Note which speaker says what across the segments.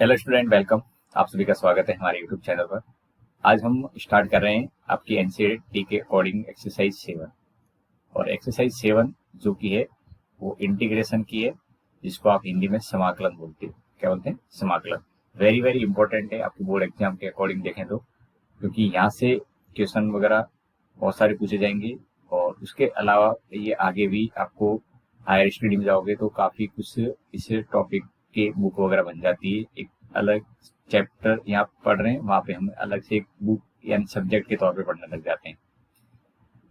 Speaker 1: Hello student, welcome. आप सभी का स्वागत है हमारे यूट्यूब चैनल पर। आज हम स्टार्ट कर रहे हैं आपकी एनसीईआरटी के अकॉर्डिंग एक्सरसाइज 7। और एक्सरसाइज 7 जो की है वो इंटीग्रेशन की है, जिसको आप हिंदी में समाकलन बोलते हैं। क्या बोलते हैं? समाकलन। वेरी वेरी इंपॉर्टेंट है आपके बोर्ड एग्जाम के अकॉर्डिंग देखें तो, क्योंकि यहाँ से क्वेश्चन वगैरह बहुत सारे पूछे जाएंगे। और उसके अलावा ये आगे भी आपको हायर स्टडी में जाओगे तो काफी कुछ इस टॉपिक के बुक वगैरह बन जाती है। एक अलग चैप्टर यहाँ पढ़ रहे हैं, वहां पे हम अलग से एक बुक यानी सब्जेक्ट के तौर पे पढ़ने लग जाते हैं।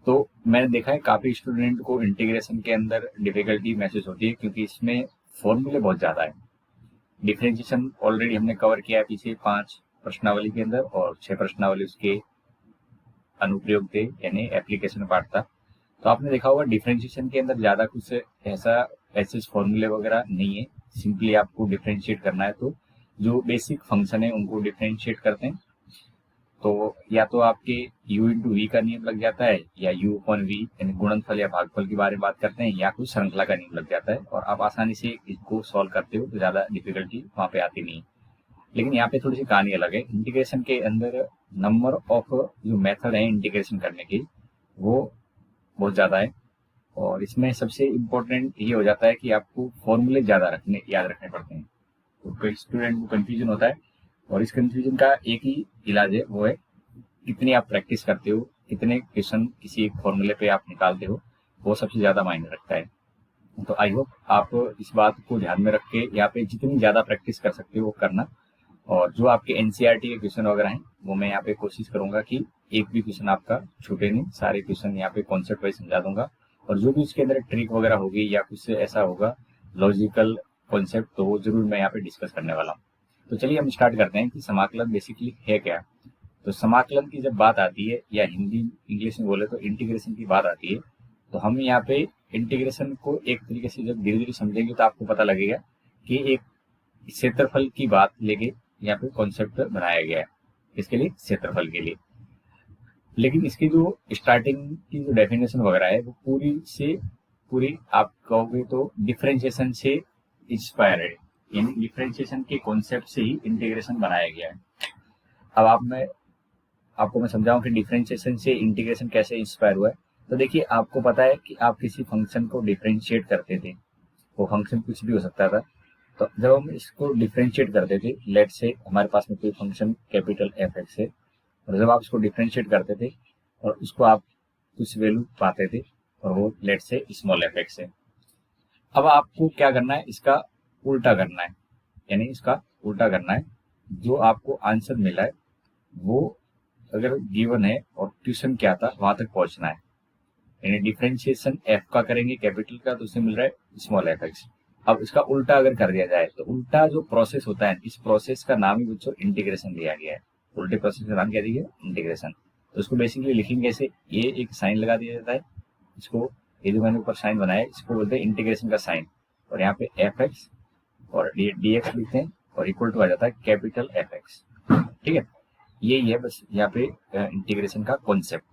Speaker 1: तो मैंने देखा है काफी स्टूडेंट को इंटीग्रेशन के अंदर डिफिकल्टी महसूस होती है, क्योंकि इसमें फॉर्मूले बहुत ज्यादा है। डिफरेंशिएशन ऑलरेडी हमने कवर किया है पीछे 5 प्रश्नावली के अंदर, और 6 प्रश्नावली उसके अनुप्रयोग थे यानी एप्लीकेशन पार्ट था। तो आपने देखा होगा डिफरेंशिएशन के अंदर ज्यादा कुछ ऐसा ऐसे फॉर्मूले वगैरह नहीं है। सिंपली आपको डिफरेंशिएट करना है, तो जो बेसिक फंक्शन है उनको डिफरेंशिएट करते हैं। तो या तो आपके u इंटू वी का नियम लग जाता है, या u अपॉन वी यानी गुणनफल या भागफल के बारे में बात करते हैं, या कुछ श्रृंखला का नियम लग जाता है, और आप आसानी से इसको सॉल्व करते हो तो ज्यादा डिफिकल्टी वहां पे आती नहीं है। लेकिन यहाँ पे थोड़ी सी कहानी अलग है। इंटीग्रेशन के अंदर नंबर ऑफ जो मेथड है इंटीग्रेशन करने की, वो बहुत ज्यादा है। और इसमें सबसे इम्पोर्टेंट ये हो जाता है कि आपको फॉर्मूले ज्यादा याद रखने पड़ते हैं। तो कई स्टूडेंट को कंफ्यूजन होता है, और इस कंफ्यूजन का एक ही इलाज है, वो है कितनी आप प्रैक्टिस करते हो, कितने क्वेश्चन किसी एक फॉर्मूले पे आप निकालते हो, वो सबसे ज्यादा मायने रखता है। तो आई होप आप इस बात को ध्यान में रख के यहाँ पे जितनी ज्यादा प्रैक्टिस कर सकते हो वो करना। और जो आपके एनसीईआरटी के क्वेश्चन वगैरह हैं, वो मैं यहाँ पे कोशिश करूंगा कि एक भी क्वेश्चन आपका छूटे नहीं। सारे क्वेश्चन यहाँ पे कॉन्सेप्ट वाइज समझा दूंगा, और जो भी उसके अंदर ट्रिक वगैरह होगी या कुछ ऐसा होगा लॉजिकल कॉन्सेप्ट, तो वो जरूर मैं यहाँ पे डिस्कस करने वाला हूँ। तो चलिए हम स्टार्ट करते हैं कि समाकलन बेसिकली है क्या। तो समाकलन की जब बात आती है, या हिंदी इंग्लिश में बोले तो इंटीग्रेशन की बात आती है, तो हम यहाँ पे इंटीग्रेशन को एक तरीके से जब धीरे धीरे समझेंगे तो आपको पता लगेगा कि एक क्षेत्रफल की बात लेके यहाँ पे कॉन्सेप्ट बनाया गया है। इसके लिए क्षेत्रफल के लिए। लेकिन इसकी जो स्टार्टिंग की जो डेफिनेशन वगैरह है वो पूरी से पूरी आप कहोगे तो डिफरेंशिएशन से इंस्पायर है, यानी डिफरेंशिएशन के कॉन्सेप्ट से ही इंटीग्रेशन बनाया गया है। अब आपको मैं समझाऊं कि डिफरेंशिएशन से इंटीग्रेशन कैसे इंस्पायर हुआ है। तो देखिए, आपको पता है कि आप किसी फंक्शन को डिफरेंशिएट करते थे, वो फंक्शन कुछ भी हो सकता था। तो जब हम इसको डिफरेंशिएट करते थे, लेट से हमारे पास में कोई फंक्शन कैपिटल एफ एक्स है, और जब आप इसको डिफरेंशिएट करते थे और उसको आप कुछ वैल्यू पाते थे, और वो लेट से स्मॉल एफ एक्स है। अब आपको क्या करना है, इसका उल्टा करना है, यानी इसका उल्टा करना है। जो आपको आंसर मिला है वो अगर गिवन है और ट्यूशन क्या था वहां तक पहुंचना है। यानी डिफरेंशिएशन एफ का करेंगे कैपिटल का, तो उसे मिल रहा है स्मॉल एफ एक्स। अब इसका उल्टा अगर कर दिया जाए तो उल्टा जो प्रोसेस होता है, इस प्रोसेस का नाम ही बच्चों इंटीग्रेशन दिया गया है। उल्टे प्रोसेस का नाम क्या दिया गया? इंटीग्रेशन। तो इसको बेसिकली लिखेंगे कैसे, ये एक साइन लगा दिया जाता है इसको, ये जो मैंने ऊपर साइन बनाया है इसको बोलते हैं इंटीग्रेशन का साइन। और यहाँ पे एफ एक्स और डी एक्स लिखते हैं, और इक्वल टू आ जाता है कैपिटल एफ एक्स। ठीक है, यही है बस यहाँ पे इंटीग्रेशन का कॉन्सेप्ट।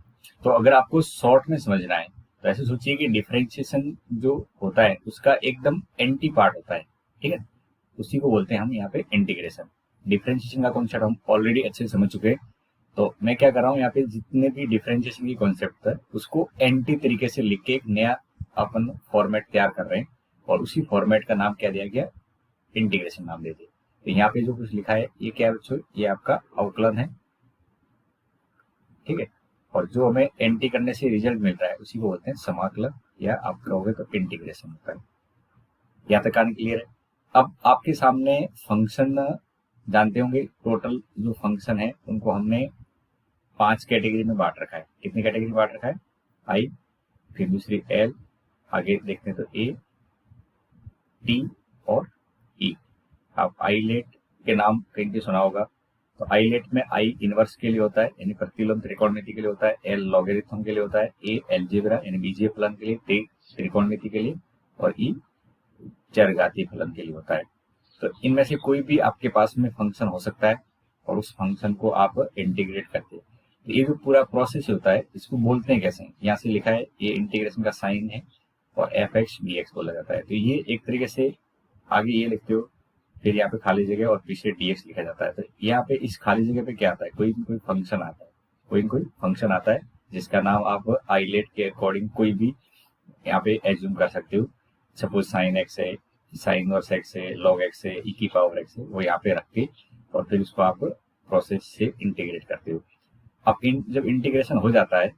Speaker 1: तो अगर आपको शॉर्ट में समझना है तो ऐसे सोचिए कि डिफरेंशिएशन जो होता है उसका एकदम एंटी पार्ट होता है। ठीक है, उसी को बोलते हैं हम यहाँ पे इंटीग्रेशन। डिफरेंशिएशन का कॉन्सेप्ट हम ऑलरेडी अच्छे से समझ चुके हैं। तो मैं क्या कर रहा हूँ, यहाँ पे जितने भी डिफरेंशिएशन की कॉन्सेप्ट है उसको एंटी तरीके से लिख के एक नया अपन फॉर्मेट तैयार कर रहे हैं, और उसी फॉर्मेट का नाम क्या दिया गया? इंटीग्रेशन नाम दे दिया। तो यहाँ पे जो कुछ लिखा है ये क्या है बच्चों? ये आपका अवकलन है। ठीक है, और जो हमें एंटी करने से रिजल्ट मिल रहा है उसी को बोलते हैं समाकलन, या आप कहोगे तो इंटीग्रेशन होता है। यहाँ तक कहानी क्लियर है। अब आपके सामने फंक्शन जानते होंगे, टोटल जो फंक्शन है उनको हमने 5 कैटेगरी में बांट रखा है। कितनी कैटेगरी में बांट रखा है? आई, फिर दूसरी एल, आगे देखते हैं तो ए, टी और ई। आप आईलेट के नाम कहीं पे सुना होगा। तो आईलेट में आई इनवर्स के लिए होता है, यानी प्रतिलोम त्रिकोणमिति के लिए होता है। एल लॉगरिथम के लिए होता है। ए एलजेब्रा यानी बीजीय फलन के लिए। टी त्रिकोणमिति के लिए। और ई चरघातीय फलन के लिए होता है। तो इनमें से कोई भी आपके पास में फंक्शन हो सकता है, और उस फंक्शन को आप इंटीग्रेट करते हैं। तो ये जो पूरा प्रोसेस होता है इसको बोलते हैं कैसे? यहाँ से लिखा है, ये इंटीग्रेशन का साइन है, और एफ एक्स डी एक्स बोला जाता है। तो ये एक तरीके से आगे ये लिखते हो फिर यहाँ पे खाली जगह और पीछे dx लिखा जाता है। तो यहाँ पे इस खाली जगह पे क्या आता है, कोई फंक्शन आता है, कोई फंक्शन आता है जिसका नाम आप आइलेट के अकॉर्डिंग कोई भी यहाँ पे एज्यूम कर सकते हो। सपोज साइन एक्स है, साइन इनवर्स एक्स है, लॉग एक्स है, ई की पावर एक्स है, वो यहाँ पे रख के और फिर उसको आप प्रोसेस से इंटीग्रेट करते हो। अब जब इंटीग्रेशन हो जाता है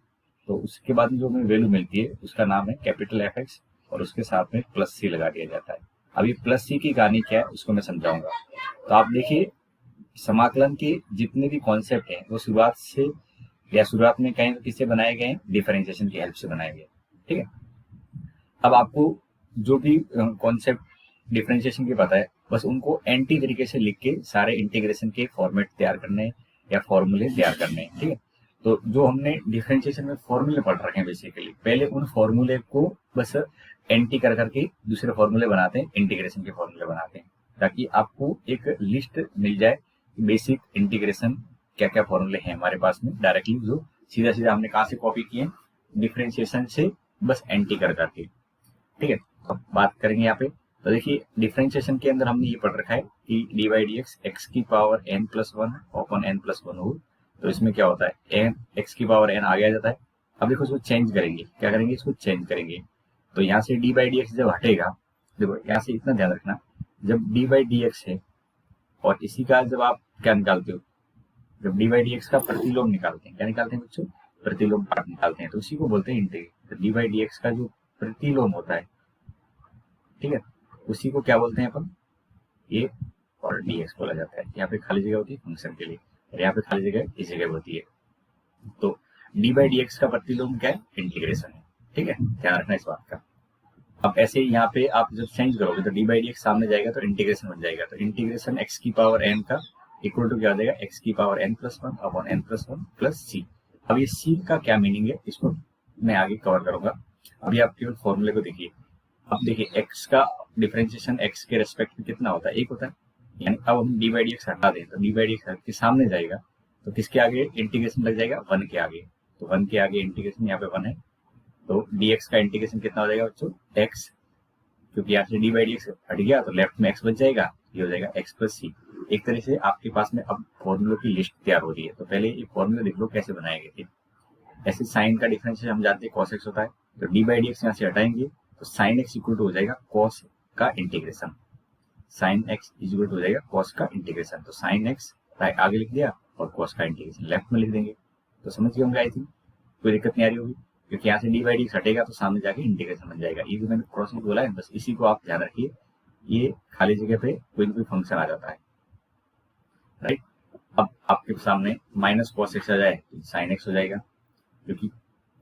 Speaker 1: तो उसके बाद जो हमें वैल्यू मिलती है उसका नाम है कैपिटल एफ एक्स और उसके साथ में प्लस सी लगा दिया जाता है। अब ये प्लस सी की कहानी क्या है उसको मैं समझाऊंगा। तो आप देखिए समाकलन के जितने भी कॉन्सेप्ट हैं वो शुरुआत में कहीं किससे बनाए गए हैं, डिफरेंशिएशन की हेल्प से बनाए गए। ठीक है, अब आपको जो भी कॉन्सेप्ट डिफरेंशिएशन के पता है बस उनको एंटी तरीके से लिख के सारे इंटीग्रेशन के फॉर्मेट तैयार करने या फॉर्मूले तैयार करने हैं। ठीक है, तो जो हमने डिफरेंशिएशन में फॉर्मूले पढ़ रखे हैं बेसिकली पहले उन फॉर्मूले को बस एंटी कर करके दूसरे फॉर्मूले बनाते हैं, इंटीग्रेशन के फॉर्मूले बनाते हैं, ताकि आपको एक लिस्ट मिल जाए बेसिक इंटीग्रेशन क्या क्या फॉर्मूले हैं हमारे पास में डायरेक्टली, जो सीधा सीधा हमने कहाँ से कॉपी किए, डिफरेंशिएशन से बस एंटी कर करके। ठीक है, अब बात करेंगे यहाँ पे। तो देखिए डिफरेंशिएशन के अंदर हमने ये पढ़ रखा है कि D by D X X की power n plus one upon n plus one हो। तो इसमें क्या होता है n एक्स की पावर n आगे आ जाता है। अब देखो इसको चेंज करेंगे, क्या करेंगे, इसको चेंज करेंगे। तो यहाँ से डी बाई डी एक्स जब हटेगा, देखो यहाँ से इतना ध्यान रखना, जब डी बाई डी एक्स है और इसी का जब आप क्या निकालते हो, जब डी बाई डी एक्स का प्रतिलोम निकालते हैं, क्या निकालते हैं बच्चों, प्रतिलोम पार्ट निकालते हैं, तो उसी को बोलते हैं इंटीग्रल। तो डी बाई डी एक्स का जो प्रतिलोम होता है, ठीक है, उसी को क्या बोलते हैं अपन, ये और डी एक्स बोला जाता है। यहाँ पे खाली जगह होती है फंक्शन के लिए और यहाँ पे खाली जगह इस जगह होती है। तो डी बाई डी एक्स का प्रतिलोम क्या है, इंटीग्रेशन है। ठीक है, ध्यान रखना इस बात का। अब ऐसे ही यहाँ पे आप जब चेंज करोगे तो डी बाई डी एक्स सामने जाएगा तो इंटीग्रेशन बन जाएगा। तो इंटीग्रेशन एक्स की पावर एन का इक्वल टू क्या हो जाएगा, एक्स की power N plus one upon N plus one plus C. अब ये सी का क्या मीनिंग है इसको मैं आगे कवर करूंगा। अभी आप केवल फॉर्मूले को देखिए। अब देखिए एक्स का डिफरेंशिएशन एक्स के रेस्पेक्ट में कितना होता है, एक होता है। यानी अब हम डी बाई डी एक्स हटा दें तो डी बाई डी एक्स के सामने जाएगा तो किसके आगे इंटीग्रेशन लग जाएगा, वन के आगे। तो वन के आगे इंटीग्रेशन यहाँ पे वन है, तो डी एक्स का इंटीग्रेशन कितना हो जाएगा बच्चों, एक्स, क्योंकि यहाँ से डी बाई डी एक्स हट गया तो लेफ्ट में एक्स बच जाएगा, ये हो जाएगा एक्स प्लस सी। एक तरह से आपके पास में अब फॉर्मूलों की लिस्ट तैयार हो रही है। तो पहले ये फॉर्मूले देख लो कैसे बनाए गए थे। ऐसे साइन का डिफरेंशियल हम जानते हैं कॉस एक्स होता है, तो डी बाई डी एक्स यहाँ से हटाएंगे तो साइन एक्स इक्वल टू हो जाएगा कॉस का integration, sine X equal to हो जाएगा कॉस का इंटीग्रेशन। तो साइन एक्स आगे लिख दिया और कॉस का इंटीग्रेशन लेफ्ट में लिख देंगे। तो समझ गए होंगे आई थिंक, कोई दिक्कत नहीं आ रही होगी, क्योंकि यहाँ से डी बाई डी हटेगा तो सामने जाके इंटीग्रेशन बन जाएगा। ये जो मैंने प्रोसेस बोला है बस इसी को आप ध्यान रखिए, ये खाली जगह पे कोई ना कोई फंक्शन आ जाता है, राइट। अब आपके सामने माइनस कॉस एक्स आ जाए तो साइन एक्स हो जाएगा, क्योंकि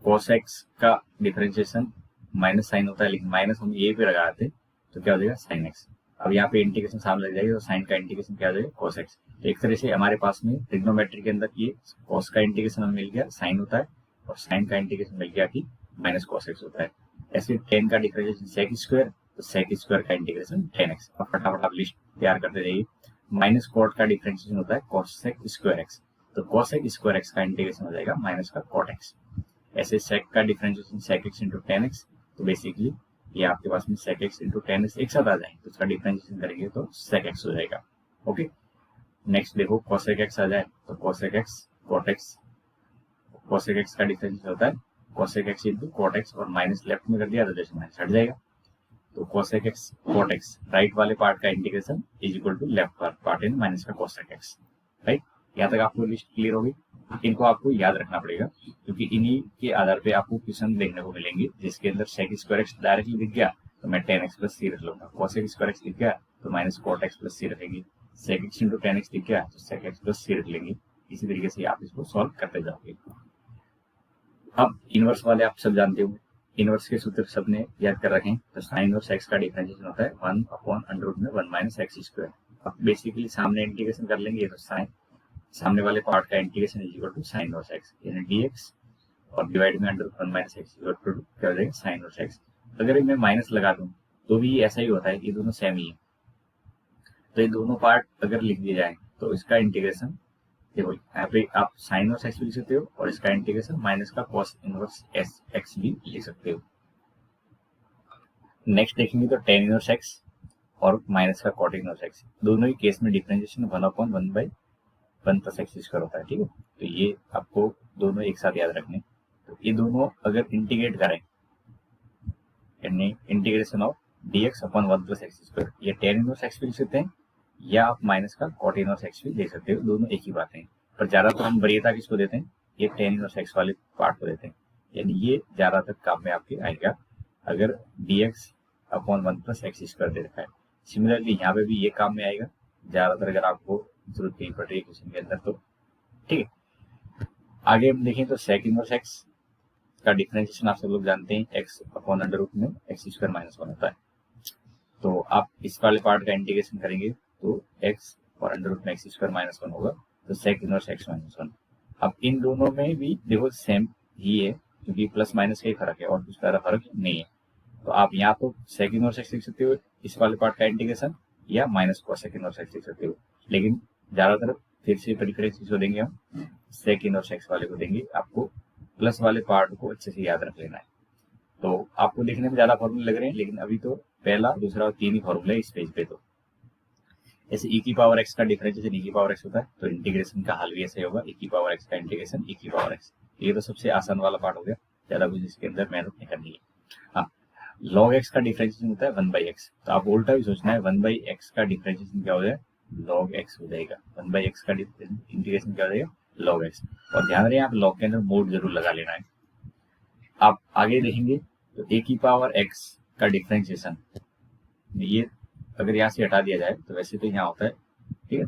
Speaker 1: कॉस एक्स का डिफरेंशिएशन माइनस साइन होता है, लेकिन माइनस हम ये पे लगा देते तो क्या हो जाएगा, साइन एक्स। अब यहाँ पे इंटीग्रेशन सामने लग जाएगा तो साइन का इंटीग्रेशन क्या हो जाएगा, कॉस एक्स। तो एक तरह से हमारे पास में ट्रिग्नोमेट्री के अंदर ये कॉस का इंटीग्रेशन हमें मिल गया साइन होता है और साइन का इंटीग्रेशन मिल गया कि माइनस कॉस एक्स होता है। ऐसे टेन का डिफरेंशिएशन सेक स्क्वायर, तो सेक स्क्वायर का इंटीग्रेशन टेन एक्स। अब फटाफट आप लिस्ट तैयार करते जाइए। माइनस कॉट का डिफरेंशिएशन होता है कॉसेक स्क्वायर एक्स, तो कॉसेक स्क्वायर एक्स का इंटीग्रेशन हो जाएगा माइनस का कॉट एक्स। ऐसे सेक का differentiation sec X into tan X, तो बेसिकली ये आपके पास में sec X into tan X एक साथ आ जाए तो उसका डिफरेंशिएशन करेंगे तो सेक एक्स हो जाएगा। ओके, नेक्स्ट देखो कॉसेक एक्स आ जाए तो cosec X cot X, cosec X का डिफरेंशिएशन होता है cosec X into cot X और माइनस लेफ्ट में कर दिया तो जैसे माइनस हट जाएगा। तो cosec X cot X right वाले पार्ट का integration is equal to left part in minus का कॉसेक एक्स, राइट। यहाँ तक आपको लिस्ट क्लियर होगी। इनको आपको याद रखना पड़ेगा क्योंकि इन्हीं के आधार पे आपको क्वेश्चन देखने को मिलेंगे जिसके अंदर सेक स्क्वायर एक्स डायरेक्टली दिख गया तो मैं टेन एक्स प्लस सी रख लूंगा, कॉसेक स्क्वायर एक्स दिख गया तो minus cot X plus C रखेंगे, sec X into tan X दिख गया तो सेक एक्स प्लस सी रख लेंगे। इसी तरीके से आप इसको सॉल्व करते जाओगे। अब इनवर्स वाले आप सब जानते हो, इनवर्स के सूत्र सबने याद कर रखे हैं। तो साइन इनवर्स एक्स का डिफरेंशिएशन होता है वन अपॉन अंडर रूट में वन माइनस एक्स स्क्वायर। अब बेसिकली सामने इंटीग्रेशन कर लेंगे तो साइन सामने वाले पार्ट का integration is equal to sine inverse X यानी डीएक्स और डिवाइड में under one minus X equal to क्या हो जाएगा, साइन इनवर्स एक्स। अगर मैं माइनस लगा दूं तो भी ऐसा ही होता है, ये दोनों सेम ही है। तो ये दोनों पार्ट अगर लिख दिए जाए तो इसका इंटीग्रेशन देखो यहाँ पे आप साइन इनवर्स एक्स भी लिख सकते हो और इसका इंटीग्रेशन माइनस का कॉस इनवर्स एक्स भी लिख सकते हो। नेक्स्ट देखेंगे तो टेन इनवर्स एक्स और माइनस का कॉट इनवर्स एक्स, दोनों ही केस में डिफरेंशिएशन 1/1/1 प्लस एक्स स्क्वायर होता है। ठीक है, तो ये आपको दोनों एक साथ याद रखने। तो ये दोनों अगर इंटीग्रेट करें, यानी integration of dx/1 plus x square, ये tan इनवर्स एक्स भी लिख सकते हैं या आप माइनस का कॉट इनवर्स एक्स भी ले सकते हो, दोनों एक ही बात है। पर ज्यादातर हम वरीयता किसको देते हैं, ये tan इनवर्स एक्स वाले पार्ट को देते हैं, यानी ये ज्यादातर काम में आपके आएगा अगर dx/1 प्लस एक्स स्क्वायर दे रखा है। सिमिलरली यहाँ पे भी ये काम में आएगा ज्यादातर अगर आपको जरूरत नहीं पड़ रही है क्वेश्चन के अंदर तो। ठीक है, आगे हम देखें तो sec इनवर्स एक्स का डिफरेंशिएशन आप सब लोग जानते हैं x/√में एक्स स्क्वायर माइनस 1 होता है। तो आप इस वाले पार्ट का इंटीग्रेशन करेंगे तो x और अंडर रूट में एक्स स्क्वायर माइनस 1 होगा, तो sec इनवर्स x माइनस 1। अब इन दोनों में भी देखो सेम ही है क्योंकि प्लस माइनस का ही फर्क है और कुछ ज्यादा फर्क नहीं है। तो आप यहाँ तो sec इनवर्स x लिख सकते हो इस वाले पार्ट का इंटीग्रेशन, या माइनस cosec इनवर्स x लिख सकते हो, लेकिन ज्यादातर फिर से प्रेफरेंस किसको देंगे हम, sec इनवर्स x वाले को देंगे। आपको प्लस वाले पार्ट को अच्छे से याद रख लेना है। तो आपको देखने में ज्यादा फॉर्मूले लग रहे हैं, लेकिन अभी तो पहला दूसरा और 3 ही फॉर्मूले इस पेज पे। तो ऐसे e की पावर x का डिफरेंशिएशन e की पावर x होता है, तो इंटीग्रेशन का हल भी ऐसे होगा, e की पावर x का इंटीग्रेशन e की पावर x। ये तो सबसे आसान वाला पार्ट हो गया, ज्यादा कुछ इसके अंदर मेहनत नहीं करनी है। हाँ, log x का डिफरेंशिएशन होता है 1/x, तो आप उल्टा भी सोचना है 1/x का डिफरेंशिएशन क्या हो जाए, log x हो जाएगा। 1/x का इंटीग्रेशन क्या हो जाएगा, log x। और ध्यान रहे आप log के अंदर मोड जरूर लगा लेना है। आप आगे देखेंगे तो a की पावर x का डिफरेंशिएशन, ये अगर यहाँ से हटा दिया जाए तो वैसे तो यहाँ होता है, ठीक है,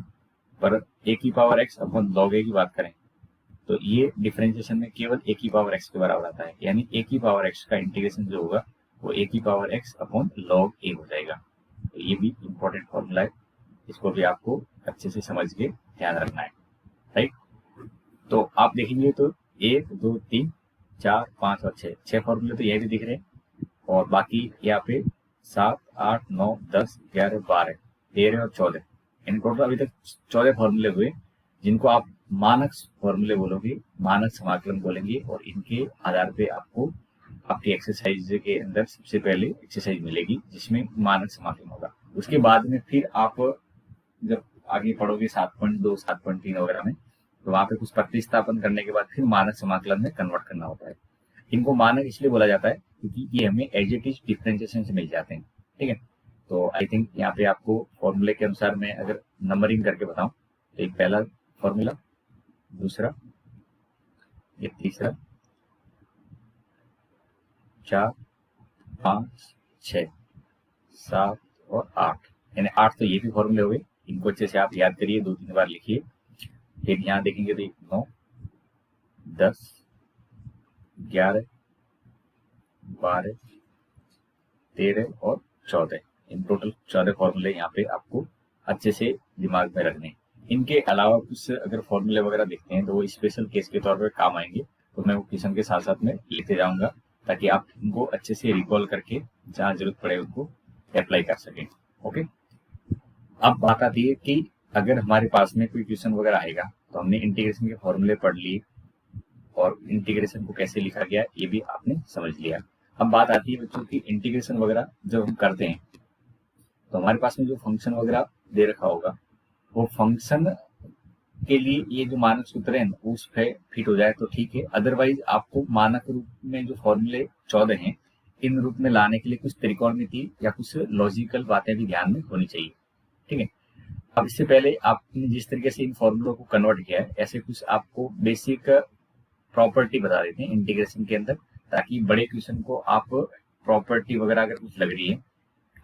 Speaker 1: पर a की power x upon log a की बात करें तो ये डिफरेंशिएशन में केवल a की पावर x के बराबर आता है, यानी a की पावर x का इंटीग्रेशन जो होगा वो a की power x upon log a हो जाएगा। तो ये भी इंपॉर्टेंट फॉर्मूला है, इसको भी आपको अच्छे से समझ के ध्यान रखना है। राइट, तो आप देखेंगे तो 1 2 3 4 5 और 6 फॉर्मूले तो ये भी दिख रहे हैं, और बाकी यहाँ पे 7 8 9 10 11 12 13 और 14, इन टोटल अभी तक 14 फॉर्मूले हुए जिनको आप मानक फॉर्मूले बोलोगे, मानक समाकलन बोलेंगे, और इनके आधार पे आपको आपकी एक्सरसाइज के अंदर सबसे पहले एक्सरसाइज मिलेगी जिसमें मानक समाकलन होगा। उसके बाद में फिर आप जब आगे पढ़ोगे 7.2 7.3 वगैरह में, तो वहां पे कुछ प्रतिस्थापन करने के बाद फिर मानक समाकलन में कन्वर्ट करना होता है। इनको मानक इसलिए बोला जाता है क्योंकि ये हमें एज इट इज डिफरेंशिएशन से मिल जाते हैं। ठीक है, तो आई थिंक यहाँ पे आपको फॉर्मूले के अनुसार मैं अगर नंबरिंग करके बताऊं तो एक पहला फॉर्मूला, दूसरा, ये तीसरा, 4 5 6 7 और 8, यानी 8 तो ये भी फॉर्मूले हो गए। इनको अच्छे से आप याद करिए, 2-3 बार लिखिए। फिर यहाँ देखेंगे तो 9 10 11 12 13 और 14, इन टोटल 14 फॉर्मूले यहाँ पे आपको अच्छे से दिमाग में रखने। इनके अलावा कुछ अगर फॉर्मूले वगैरह देखते हैं तो वो स्पेशल केस के तौर पर काम आएंगे, तो मैं वो क्वेश्चन के साथ साथ में लिखते जाऊंगा ताकि आप उनको अच्छे से रिकॉल करके जहाँ जरूरत पड़े उनको अप्लाई कर सकें। ओके, अब बात आती है कि अगर हमारे पास में कोई क्वेश्चन वगैरह आएगा, तो हमने इंटीग्रेशन के फॉर्मूले पढ़ लिए और इंटीग्रेशन को कैसे लिखा गया ये भी आपने समझ लिया। अब बात आती है बच्चों की इंटीग्रेशन वगैरह जब हम करते हैं तो हमारे पास में जो फंक्शन वगैरह दे रखा होगा वो फंक्शन के लिए ये जो मानक सूत्र है उस पे फिट हो जाए तो ठीक है, अदरवाइज आपको मानक रूप में जो फॉर्मूले 14 हैं इन रूप में लाने के लिए कुछ त्रिकोणमिति या कुछ लॉजिकल बातें भी ध्यान में होनी चाहिए। ठीक है, अब इससे पहले आपने जिस तरीके से इन फॉर्मूलों को कन्वर्ट किया है ऐसे कुछ आपको बेसिक प्रॉपर्टी बता देते हैं इंटीग्रेशन के अंदर, ताकि बड़े क्वेश्चन को आप प्रॉपर्टी वगैरह अगर कुछ लग रही है,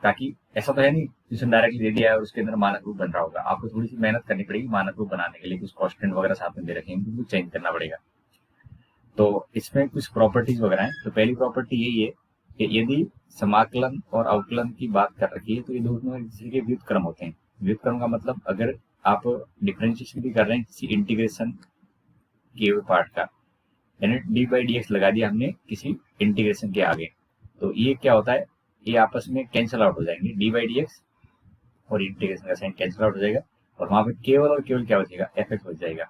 Speaker 1: ताकि ऐसा तो है नहीं क्वेश्चन डायरेक्टली दे दिया है और उसके अंदर मानक रूप बन रहा होगा, आपको थोड़ी सी मेहनत करनी पड़ेगी मानक रूप बनाने के लिए, कुछ कॉन्स्टेंट वगैरह साथ में दे रखे हैं उनको चेंज करना पड़ेगा। तो इसमें कुछ प्रॉपर्टीज वगैरह हैं। तो पहली प्रॉपर्टी यही है कि यदि समाकलन और अवकलन की बात कर रखी है तो ये दोनों एक दूसरे के व्युत्क्रम होते हैं। व्युत्क्रम का मतलब अगर आप डिफरेंशिएशन भी कर रहे हैं किसी इंटीग्रेशन के पार्ट का, यानी dy/dx लगा दिया हमने किसी इंटीग्रेशन के आगे, तो ये क्या होता है, ये आपस में कैंसिल आउट हो जाएंगे, dy/dx और इंटीग्रेशन का साइन कैंसिल आउट हो जाएगा और वहां पे केवल और केवल क्या बचेगा, fx बच जाएगा।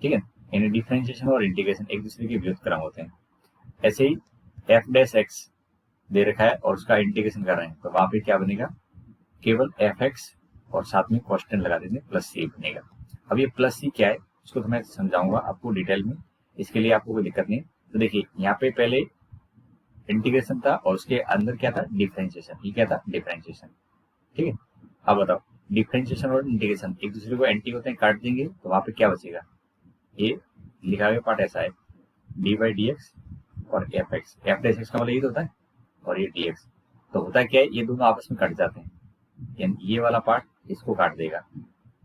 Speaker 1: ठीक है, यानी डिफरेंशिएशन और इंटीग्रेशन एक दूसरे के व्युत्क्रम होते हैं। ऐसे ही f' x दे रखा है और उसका इंटीग्रेशन कर रहे हैं तो वहां पे क्या बनेगा, केवल एफ एक्स और साथ में कॉन्स्टेंट लगा देंगे, प्लस सी बनेगा। अब ये प्लस सी क्या है उसको तो मैं समझाऊंगा आपको डिटेल में, इसके लिए आपको कोई दिक्कत नहीं। तो देखिए यहाँ पे पहले इंटीग्रेशन था और उसके अंदर क्या था, डिफरेंशिएशन। ये क्या था, डिफरेंशिएशन। ठीक है, अब बताओ डिफरेंशिएशन और इंटीग्रेशन एक दूसरे को एंटी होते हैं, काट देंगे तो वहां पे क्या बचेगा, ये लिखा हुआ पार्ट ऐसा है, डी बाई डी एक्स और F x. F dash x का मतलब ये तो होता है, और ये डी एक्स। तो होता क्या है, ये दोनों आपस में कट जाते हैं, यानी ये वाला पार्ट इसको काट देगा।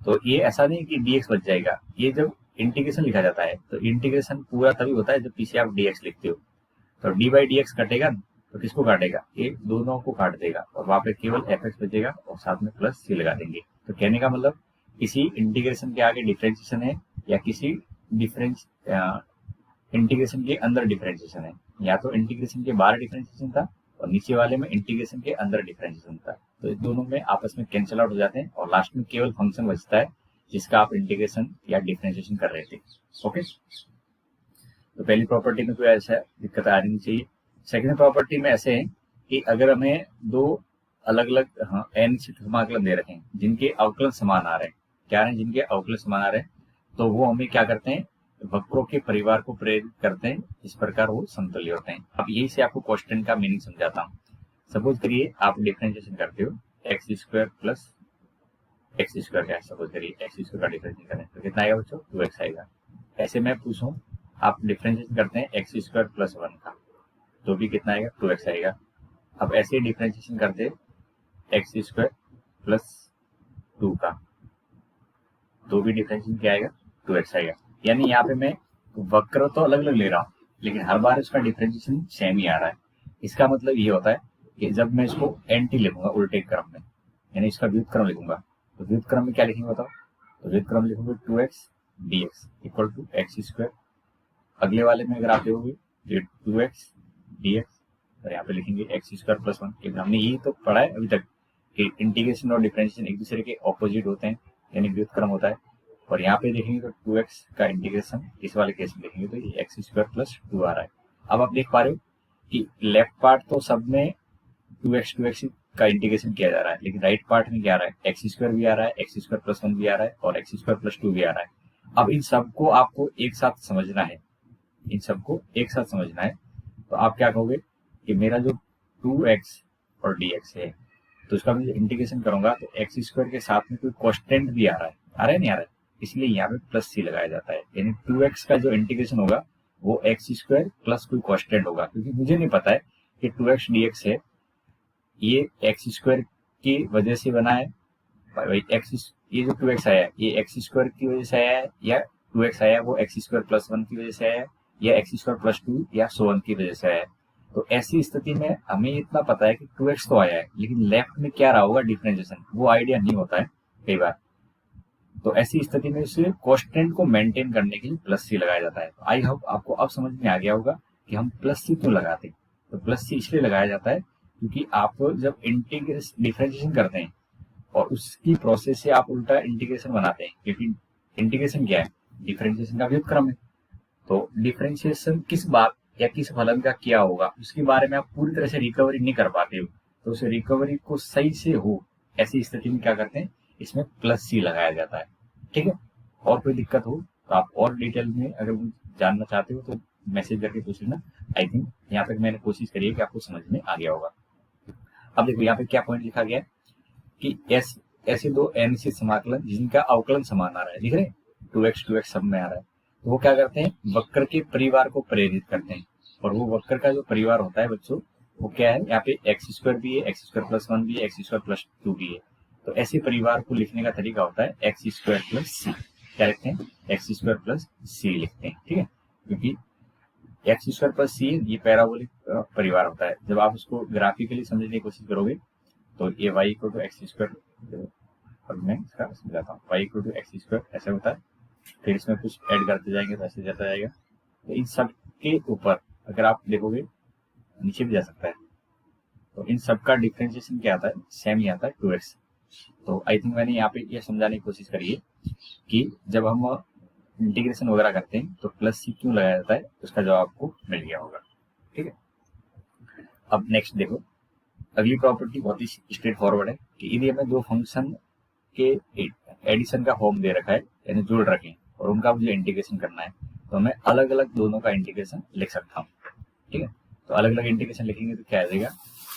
Speaker 1: तो ये ऐसा नहीं कि डी एक्स बच जाएगा, ये जब इंटीग्रेशन लिखा जाता है तो इंटीग्रेशन पूरा तभी होता है जब पीछे आप डी एक्स लिखते हो। तो डी बाई डी एक्स कटेगा तो किसको काटेगा, ये दोनों को काट देगा और वहां पे केवल एफ एक्स बचेगा और साथ में प्लस सी लगा देंगे। तो कहने का मतलब किसी इंटीग्रेशन के आगे डिफरेंशिएशन है या किसी डिफरेंस इंटीग्रेशन के अंदर डिफरेंशिएशन है, या तो इंटीग्रेशन के बाहर डिफरेंशिएशन था और नीचे वाले में इंटीग्रेशन के अंदर डिफरेंशिएशन था। तो इस दोनों में आपस में कैंसिल आउट हो जाते हैं और लास्ट में केवल फंक्शन बचता है जिसका आप इंटीग्रेशन या डिफरेंशिएशन कर रहे थे। ओके, तो पहली प्रॉपर्टी में कोई ऐसा दिक्कत आ नहीं चाहिए। सेकंड प्रॉपर्टी में ऐसे है कि अगर हमें दो अलग अलग अनिश्चित समाकलन दे रखे हैं जिनके अवकलन समान आ रहे हैं, क्या आ रहे हैं, जिनके अवकलन समान आ रहे हैं, तो वो हमें क्या करते हैं, वक्रों के परिवार को प्रेरित करते हैं, इस प्रकार वो समतुल्य होते हैं। अब यही से आपको क्वेश्चन का मीनिंग समझाता हूँ। सपोज करिए आप डिफरेंशिएशन करते हो x square plus x square का, सपोज करिए एक्स स्क्वायर का डिफरेंशिएशन करें तो कितना आएगा बच्चों, 2x आएगा। ऐसे मैं पूछूं आप डिफरेंशिएशन करते हैं एक्स स्क्वायर प्लस 1 का, तो भी कितना आएगा, 2x आएगा। अब ऐसे डिफरेंशिएशन करते एक्स स्क्वायर प्लस 2 का, तो भी डिफरेंशिएशन क्या आएगा, 2x आएगा। यानी यहाँ पे मैं वक्र तो अलग अलग ले रहा हूँ लेकिन हर बार इसका डिफरेंशिएशन सेम ही आ रहा है। इसका मतलब ये होता है कि जब मैं इसको एंटी लिखूंगा उल्टे क्रम में, यानी इसका व्युत्क्रम लिखूंगा, तो व्युत्क्रम में क्या लिखेंगे बताओ, तो व्युत्क्रम लिखूंगे 2x dx equal to X square. अगले वाले में अगर आप देखोगे तो 2x dx और यहाँ पे लिखेंगे एक्स स्क्वायर प्लस 1, क्योंकि हमने यही तो पढ़ा है अभी तक कि इंटीग्रेशन और डिफरेंशिएशन एक दूसरे के ऑपोजिट होते हैं, यानी व्युत्क्रम होता है। और यहाँ पे देखेंगे तो 2x का इंटीग्रेशन इस वाले केस में देखेंगे तो ये एक्स स्क्वायर प्लस 2 आ रहा है। अब आप देख पा रहे हो कि लेफ्ट पार्ट तो सब में 2x का इंटीग्रेशन किया जा रहा है, लेकिन राइट पार्ट में क्या आ रहा है, एक्स स्क्वायर भी आ रहा है, एक्स स्क्वायर प्लस 1 भी आ रहा है और एक्स स्क्वायर प्लस 2 भी आ रहा है। अब इन सबको आपको एक साथ समझना है, इन सबको एक साथ समझना है। तो आप क्या कहोगे कि मेरा जो 2x और dx है, तो इसका मैं इंटीग्रेशन करूंगा तो एक्स स्क्वायर के साथ में कोई कॉन्स्टेंट भी आ रहा है नहीं आ रहा है, इसलिए यहाँ पे प्लस सी लगाया जाता है। यानी 2x का जो इंटीग्रेशन होगा वो एक्स स्क्वायर प्लस कोई कॉन्स्टेंट होगा, क्योंकि मुझे नहीं पता है कि 2x dx है ये एक्स स्क्वायर की वजह से बना है, एक्स ये जो 2x आया है ये एक्स स्क्वायर की वजह से आया है, या 2x आया है वो एक्स स्क्वायर प्लस 1 की वजह से आया है, या एक्स स्क्वायर प्लस 2 या सो 1 की वजह से आया है। तो ऐसी स्थिति में हमें इतना पता है कि 2x तो आया है, लेकिन लेफ्ट में क्या रहा होगा डिफरेंशिएशन, वो आइडिया नहीं होता है कई बार। तो ऐसी स्थिति में इसे कांस्टेंट को मेंटेन करने के लिए प्लस सी लगाया जाता है। तो आई होप आपको अब समझ में आ गया होगा कि हम प्लस सी क्यों लगाते हैं। तो प्लस सी इसलिए लगाया जाता है क्योंकि आप जब डिफरेंशिएशन करते हैं और उसकी प्रोसेस से आप उल्टा इंटीग्रेशन बनाते हैं, क्योंकि इंटीग्रेशन क्या है, डिफरेंशिएशन का व्युत्क्रम है। तो डिफरेंशिएशन किस बात या किस फलन का क्या होगा उसके बारे में आप पूरी तरह से रिकवरी नहीं कर पाते हो, तो उस रिकवरी को सही से हो ऐसी स्थिति में क्या करते हैं, इसमें प्लस सी लगाया जाता है। ठीक है, और कोई दिक्कत हो तो आप और डिटेल में अगर जानना चाहते हो तो मैसेज करके पूछ लेना। आई थिंक यहाँ तक मैंने कोशिश करी है कि आपको समझ में आ गया होगा। अब देखो यहाँ पे क्या पॉइंट लिखा गया है कि ऐसे दो अनिश्चित समाकलन जिनका अवकलन समान आ रहा है, दिख रहे हैं 2x सब में आ रहा है, तो वो क्या करते हैं, वक्र के परिवार को प्रेरित करते हैं। और वो वक्र का जो परिवार होता है बच्चों वो क्या है, यहाँ पे एक्स स्क्वायर भी है, एक्स स्क्वायर प्लस 1 भी है, एक्स स्क्वायर प्लस 2 भी है। तो ऐसे परिवार को लिखने का तरीका होता है एक्स स्क्वायर प्लस सी। क्या लिखते हैं, एक्स स्क्वायर प्लस सी लिखते हैं। ठीक है, क्योंकि एक्स स्क्वायर प्लस सी ये पैराबोलिक परिवार होता है। जब आप उसको ग्राफिकली समझने की कोशिश करोगे तो ये y equal to X square, अब मैं इसका समझाता हूँ, y equal to X square ऐसा होता है, फिर इसमें कुछ ऐड करते जाएंगे तो ऐसे जाता जाएगा। तो इन सब के ऊपर अगर आप देखोगे नीचे भी जा सकता है, तो इन सब का डिफरेंशिएशन क्या आता है, सेम ही आता है 2x। तो आई थिंक मैंने यहाँ पे ये समझाने की कोशिश करी है कि जब हम इंटीग्रेशन वगैरह करते हैं तो प्लस सी क्यों लगाया जाता है, उसका जवाब आपको मिल गया होगा। ठीक है, अब नेक्स्ट देखो, अगली प्रॉपर्टी बहुत ही स्ट्रेट फॉरवर्ड है कि यदि हमें दो फंक्शन के एडिशन का फॉर्म दे रखा है, यानी जोड़ रखे हैं, और उनका मुझे इंटीग्रेशन करना है, तो मैं अलग अलग दोनों का इंटीग्रेशन लिख सकता हूँ। ठीक है, तो अलग अलग इंटीग्रेशन लिखेंगे तो क्या आ जाएगा,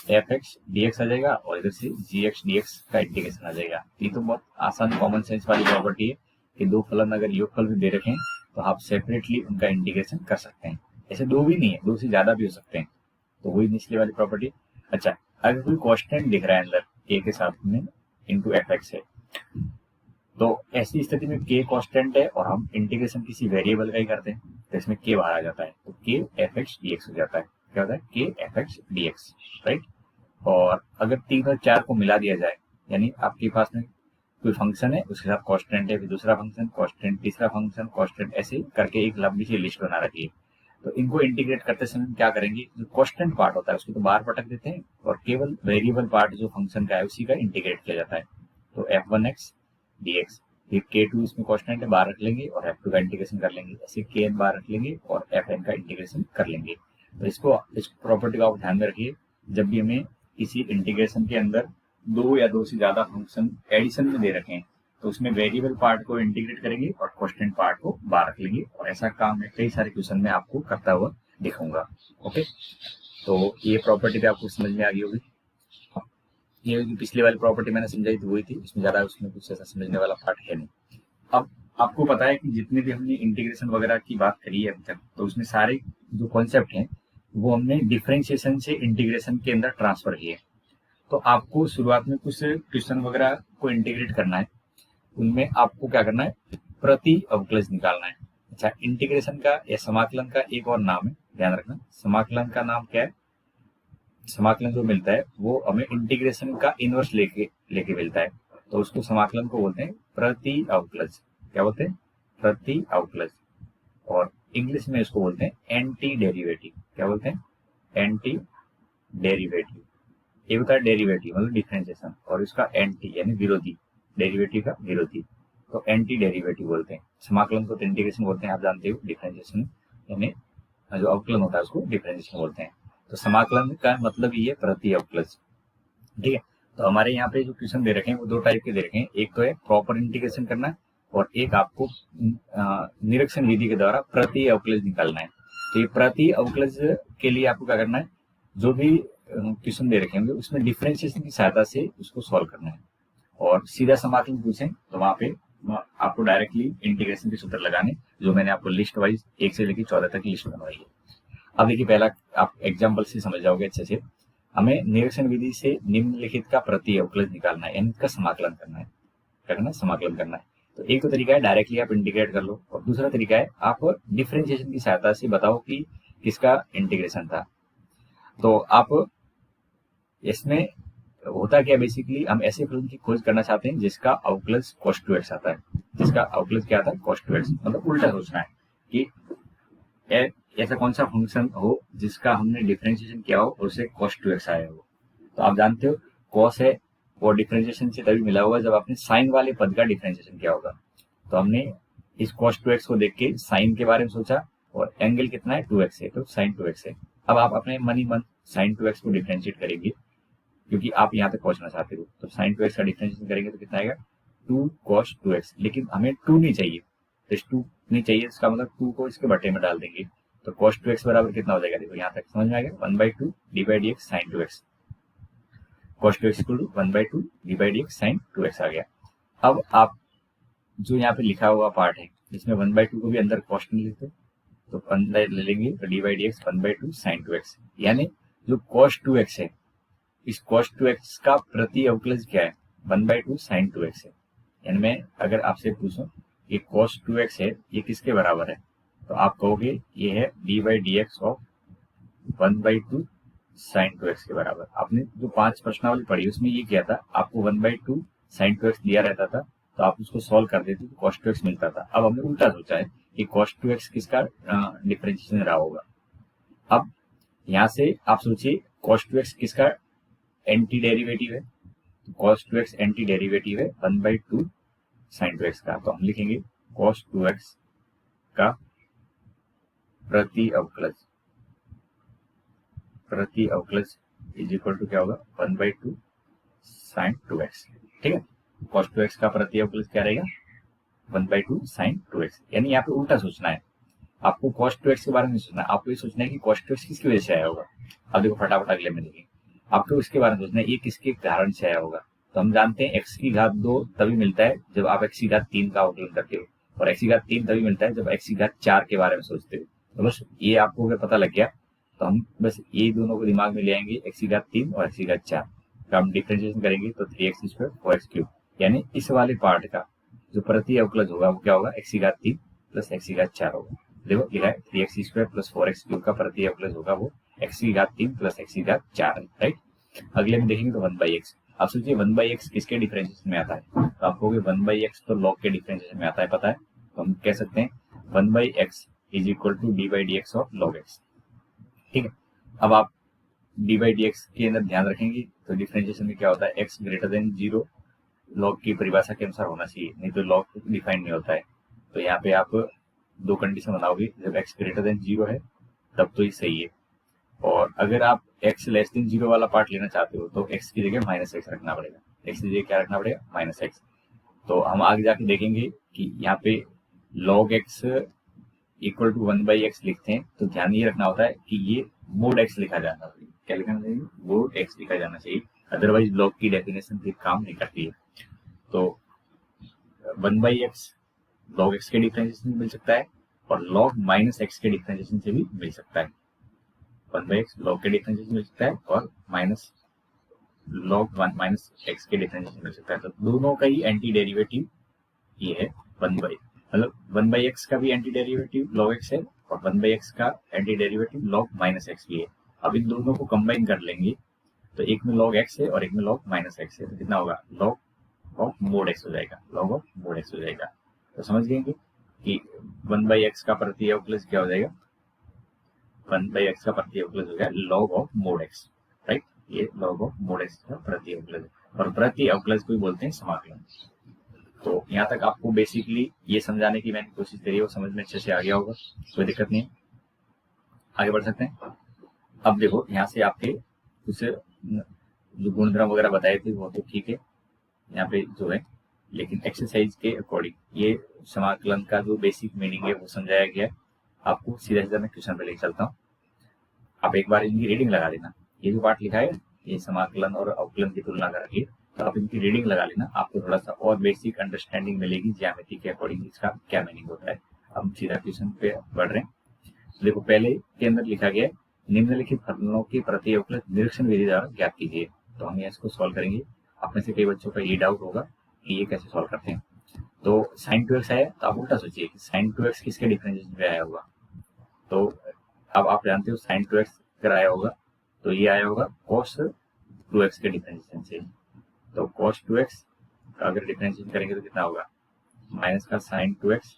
Speaker 1: एफ एक्स डी एक्स आ जाएगा, और इधर से जी एक्स डी एक्स का इंटीग्रेशन आ जाएगा। ये तो बहुत आसान कॉमन सेंस वाली प्रॉपर्टी है कि दो फलन अगर योगफल भी दे रखे हैं तो आप सेपरेटली उनका इंटीग्रेशन कर सकते हैं। ऐसे दो भी नहीं है, दो से ज्यादा भी हो सकते हैं, तो वही निचले वाली प्रॉपर्टी। अच्छा, अगर कोई कांस्टेंट दिख रहा है अंदर के साथ में इंटू एफ एक्स है, तो ऐसी स्थिति में के कांस्टेंट है और हम इंटीग्रेशन किसी वेरिएबल का ही करते हैं, तो इसमें के बाहर आ जाता है, तो के एफ एक्स डी एक्स हो जाता है। क्या होता है, के F x D x, right. और अगर 3 और 4 को मिला दिया जाए, यानी आपके पास में कोई फंक्शन है, उसके साथ कांस्टेंट है, फिर दूसरा फंक्शन कांस्टेंट, तीसरा फंक्शन कांस्टेंट, ऐसे करके एक लंबी सी लिस्ट बना रखी है। तो इनको इंटीग्रेट करते समय क्या करेंगे, जो कांस्टेंट पार्ट होता है उसको तो बाहर पटक देते हैं, और केवल वेरिएबल पार्ट जो फंक्शन का है उसी का इंटीग्रेट किया जाता है। तो F one x D x, फिर के टू इसमें कांस्टेंट है, बाहर रख लेंगे और एफ टू का इंटीग्रेशन कर लेंगे, ऐसे के एन बाहर रख लेंगे और एफ एन का इंटीग्रेशन कर लेंगे। तो इस प्रॉपर्टी का आप ध्यान में रखिए, जब भी हमें किसी इंटीग्रेशन के अंदर दो या दो से ज्यादा फंक्शन एडिशन में दे रखे हैं, तो उसमें वेरिएबल पार्ट को इंटीग्रेट करेंगे और कांस्टेंट पार्ट को बाहर रख लेंगे, और ऐसा काम मैं कई सारे क्वेश्चन में आपको करता हुआ दिखाऊंगा। ओके, तो ये प्रॉपर्टी भी आपको समझ में आ गई होगी। ये जो पिछली वाली प्रॉपर्टी मैंने समझाई थी वही थी, इसमें ज्यादा उसमें कुछ ऐसा समझने वाला पार्ट है नहीं। अब आपको पता है कि जितने भी हमने इंटीग्रेशन वगैरह की बात करी है अभी तक, तो उसमें सारे जो कॉन्सेप्ट हैं वो हमने डिफरेंशिएशन से इंटीग्रेशन के अंदर ट्रांसफर किए। तो आपको शुरुआत में कुछ क्वेश्चन वगैरह को इंटीग्रेट करना है, उनमें आपको क्या करना है, प्रति अवकलज निकालना है। अच्छा, इंटीग्रेशन का या समाकलन का एक और नाम है, ध्यान रखना, समाकलन का नाम क्या है, समाकलन जो मिलता है वो हमें इंटीग्रेशन का इनवर्स लेके मिलता है, तो उसको समाकलन को बोलते हैं प्रति अवकलज। क्या बोलते हैं, प्रति अवकलज। और इंग्लिश में इसको बोलते हैं एंटी डेरिवेटिव। क्या बोलते हैं, एंटी डेरिवेटिव। ये होता है डेरिवेटिव मतलब डिफरेंशिएशन, और इसका एंटी यानी विरोधी, डेरिवेटिव का विरोधी, तो एंटी डेरिवेटिव बोलते हैं। समाकलन को तो इंटीग्रेशन बोलते हैं, आप जानते हो, डिफरेंशिएशन यानी जो अवकलन होता है उसको डिफरेंशिएशन बोलते हैं। तो समाकलन का मतलब ये है प्रति अवकलज। ठीक है, तो हमारे यहाँ पे जो क्वेश्चन दे रखे हैं वो दो टाइप के दे रखे हैं, एक तो है प्रॉपर इंटीग्रेशन करना है, और एक आपको निरीक्षण विधि के द्वारा प्रति अवकलज निकालना है। तो ये प्रति अवकलज के लिए आपको क्या करना है, जो भी क्वेश्चन दे रखे होंगे उसमें डिफरेंशिएशन की सहायता से उसको सॉल्व करना है, और सीधा समाकलन पूछें तो वहां पे आपको डायरेक्टली इंटीग्रेशन के सूत्र लगाने, जो मैंने आपको लिस्ट वाइज 1 से लेकर 14 तक की लिस्ट बनवाई है। अब देखिए, पहला आप एग्जाम्पल से समझ जाओगे अच्छे से। हमें निरीक्षण विधि से निम्नलिखित का प्रति अवकलज निकालना है, यानी इसका समाकलन करना है। क्या करना है, समाकलन करना है। तो एक तो तरीका है डायरेक्टली आप इंटीग्रेट कर लो, और दूसरा तरीका है आप डिफरेंशिएशन की सहायता से बताओ कि किसका इंटीग्रेशन था। तो आप इसमें होता क्या, बेसिकली हम ऐसे फलन की खोज करना चाहते हैं जिसका अवकलज cos 2x आता है। जिसका अवकलज क्या आता है, cos 2x, मतलब उल्टा सोचना है कि ऐसा कौन सा फंक्शन हो जिसका हमने डिफरेंशिएशन किया हो और उसे cos 2x आया हो। तो आप जानते हो cos है वो डिफरेंशिएशन से तभी मिला होगा जब आपने साइन वाले पद का डिफरेंशिएशन किया होगा। तो हमने इस cos 2x को देख के साइन के बारे में सोचा, और एंगल कितना है 2x है, तो sin 2x है। अब आप अपने मन ही मन sin 2x को डिफरेंशिएट करेंगे, क्योंकि आप यहाँ तक पहुंचना चाहते हो, तो sin 2x का डिफरेंशिएशन करेंगे तो कितना आएगा 2 cos 2x। लेकिन हमें 2 नहीं चाहिए, तो 2 नहीं चाहिए, इसका मतलब 2 को इसके बटे में डाल देंगे, तो cos 2x बराबर कितना हो जाएगा, देखो यहाँ तक समझ में आएगा 1/2 d/dx sin 2x। cos 2x equal to 1/2 d/dx sin 2x आ गया। अब आप जो यहाँ पे लिखा हुआ पार्ट है जिसमें 1/2 को भी अंदर कॉन्स्टेंट लिखते, तो अंदर ले लेंगे तो d/dx 1/2 sin 2x, यानी जो cos 2x है, इस cos 2x का प्रति अवकलज क्या है, 1/2 sin 2x है। यानी मैं अगर आपसे पूछूं कि cos 2x है ये किसके बराबर है, तो आप कहोगे ये है d/dx ऑफ 1/2 sin 2x के बराबर। आपने जो 5 प्रश्नावली पढ़ी उसमें ये किया था, आपको 1/2 sin 2x दिया रहता था, तो आप उसको सॉल्व कर देते तो cos 2x मिलता था। अब हमने उल्टा सोचा है कि cos 2x किसका डिफरेंशिएशन रहा होगा। अब यहाँ से आप सोचिए cos 2x किसका एंटी डेरिवेटिव है, तो cos 2x एंटी डेरिवेटिव है 1/2 sin 2x का, तो हम लिखेंगे cos 2x का प्रति अवकलज इज इक्वल टू क्या होगा 1/2 साइन 2x। ठीक है, cos 2x का प्रति अवकलज क्या रहेगा 1/2 साइन 2x। यानी यहाँ पे उल्टा सोचना है, आपको cos 2x के बारे में सोचना है, आपको ये सोचना है कि cos 2x किसकी वजह से आया होगा। अब देखो फटाफट अगले में देखेंगे, आपको इसके बारे में सोचना है ये किसके कारण से आया होगा। तो हम जानते हैं x की घात 2 तभी मिलता है जब आप x की घात 3 का अवकलन करते हो, और x की घात 3 तभी मिलता है जब x की घात 4 के बारे में सोचते हो। तो बस ये आपको अगर पता लग गया तो हम बस ये दोनों को दिमाग में ले आएंगे, x की घात 3 और x की घात 4 का हम डिफ्रेंशिएशन करेंगे तो 3x² 4x³। यानी इस वाले पार्ट का जो प्रति अवकलज होगा वो क्या होगा x की घात 3 प्लस x की घात 4 होगा। देखो लिखा है 3x² प्लस 4x³ का प्रति अवकलज होगा वो x की घात 3 प्लस x की घात 4 है, राइट। अगले में देखेंगे तो 1/x। आप सोचिए 1/x किसके डिफरेंशिएशन में आता है, तो आपको 1/x तो log के डिफरेंशिएशन में आता है, पता है। तो हम कह सकते हैं 1/x is equal to d/dx of log x। ठीक है, अब आप d/dx के अंदर ध्यान रखेंगे तो डिफरेंशिएशन में क्या होता है x ग्रेटर देन 0 log की परिभाषा के अनुसार होना चाहिए, नहीं तो log डिफाइन नहीं होता है। तो यहाँ पे आप दो कंडीशन बनाओगे, जब x ग्रेटर देन 0 है तब तो ये सही है, और अगर आप x लेस देन 0 वाला पार्ट लेना चाहते हो तो x की जगह -x रखना पड़ेगा। x की जगह क्या रखना पड़ेगा -x। तो हम आगे जाके देखेंगे कि यहाँ पे log x equal to 1/x लिखते हैं तो ध्यान ये रखना होता है कि ये मोड x लिखा जाना चाहिए। क्या लिखना चाहिए, मोड x लिखा जाना चाहिए, अदरवाइज log की डेफिनेशन फिर काम नहीं करती है। तो 1/x log x के डिफरेंशिएशन से मिल सकता है और log -x के डिफरेंशिएशन से भी मिल सकता है। 1/x log के डिफरेंशिएशन मिल सकता है और माइनस log 1 माइनस x के डिफरेंशिएशन मिल सकता है। तो दोनों का ही एंटी डेरिवेटिव ये है 1/, मतलब 1/x का भी एंटी डेरिवेटिव log x है और 1/x का एंटी डेरिवेटिव log -x भी है। अब इन दोनों को कंबाइन कर लेंगे तो एक में log x है और एक में log -x है, तो कितना होगा log ऑफ मोड x हो जाएगा, log ऑफ मोड x हो जाएगा। तो समझ गए कि 1/x का प्रति अवकलज क्या हो जाएगा, 1/x का प्रति अवकलज हो जाएगा log of mode x, right. ये log ऑफ मोड x का प्रति अवकलज है और प्रति अवकलज को बोलते हैं समाकलन। तो यहाँ तक आपको बेसिकली ये समझाने की मैंने कोशिश करी है, वो समझ में अच्छे से आ गया होगा, कोई दिक्कत नहीं है, आगे बढ़ सकते हैं। अब देखो यहाँ से आपके कुछ जो गुणधर्म वगैरह बताए थे वो तो ठीक है यहाँ पे जो है, लेकिन एक्सरसाइज के अकॉर्डिंग ये समाकलन का जो बेसिक मीनिंग है वो समझाया गया है। आपको सीधा सीधा मैं क्वेश्चन पे लेके चलता हूँ, आप एक बार इनकी रीडिंग लगा लेना। ये जो पार्ट लिखा है ये समाकलन और अवकलन की तुलना करके, तो आप इनकी रीडिंग लगा लेना, आपको थोड़ा सा और बेसिक अंडरस्टैंडिंग मिलेगी ज्यामिति के अकॉर्डिंग इसका क्या मीनिंग होता है। हम सीधा क्वेश्चन पे बढ़ रहे हैं। देखो पहले के अंदर लिखा गया है निम्नलिखित फलनों की प्रति अवकलज निरीक्षण विधि द्वारा ज्ञात कीजिए। तो हम इसको सॉल्व करेंगे। आप में से कई बच्चों का ये डाउट होगा कि ये कैसे सॉल्व करते हैं। तो sin 2x आया तो आप उल्टा सोचिए कि sin 2x किसके डिफरेंशिएशन में आया होगा। तो अब आप जानते हो sin 2x अगर आया होगा तो ये आया होगा cos 2x के डिफरेंशिएशन से। तो cos 2x का अगर डिफरेंशिएशन करेंगे तो कितना होगा माइनस का sin 2x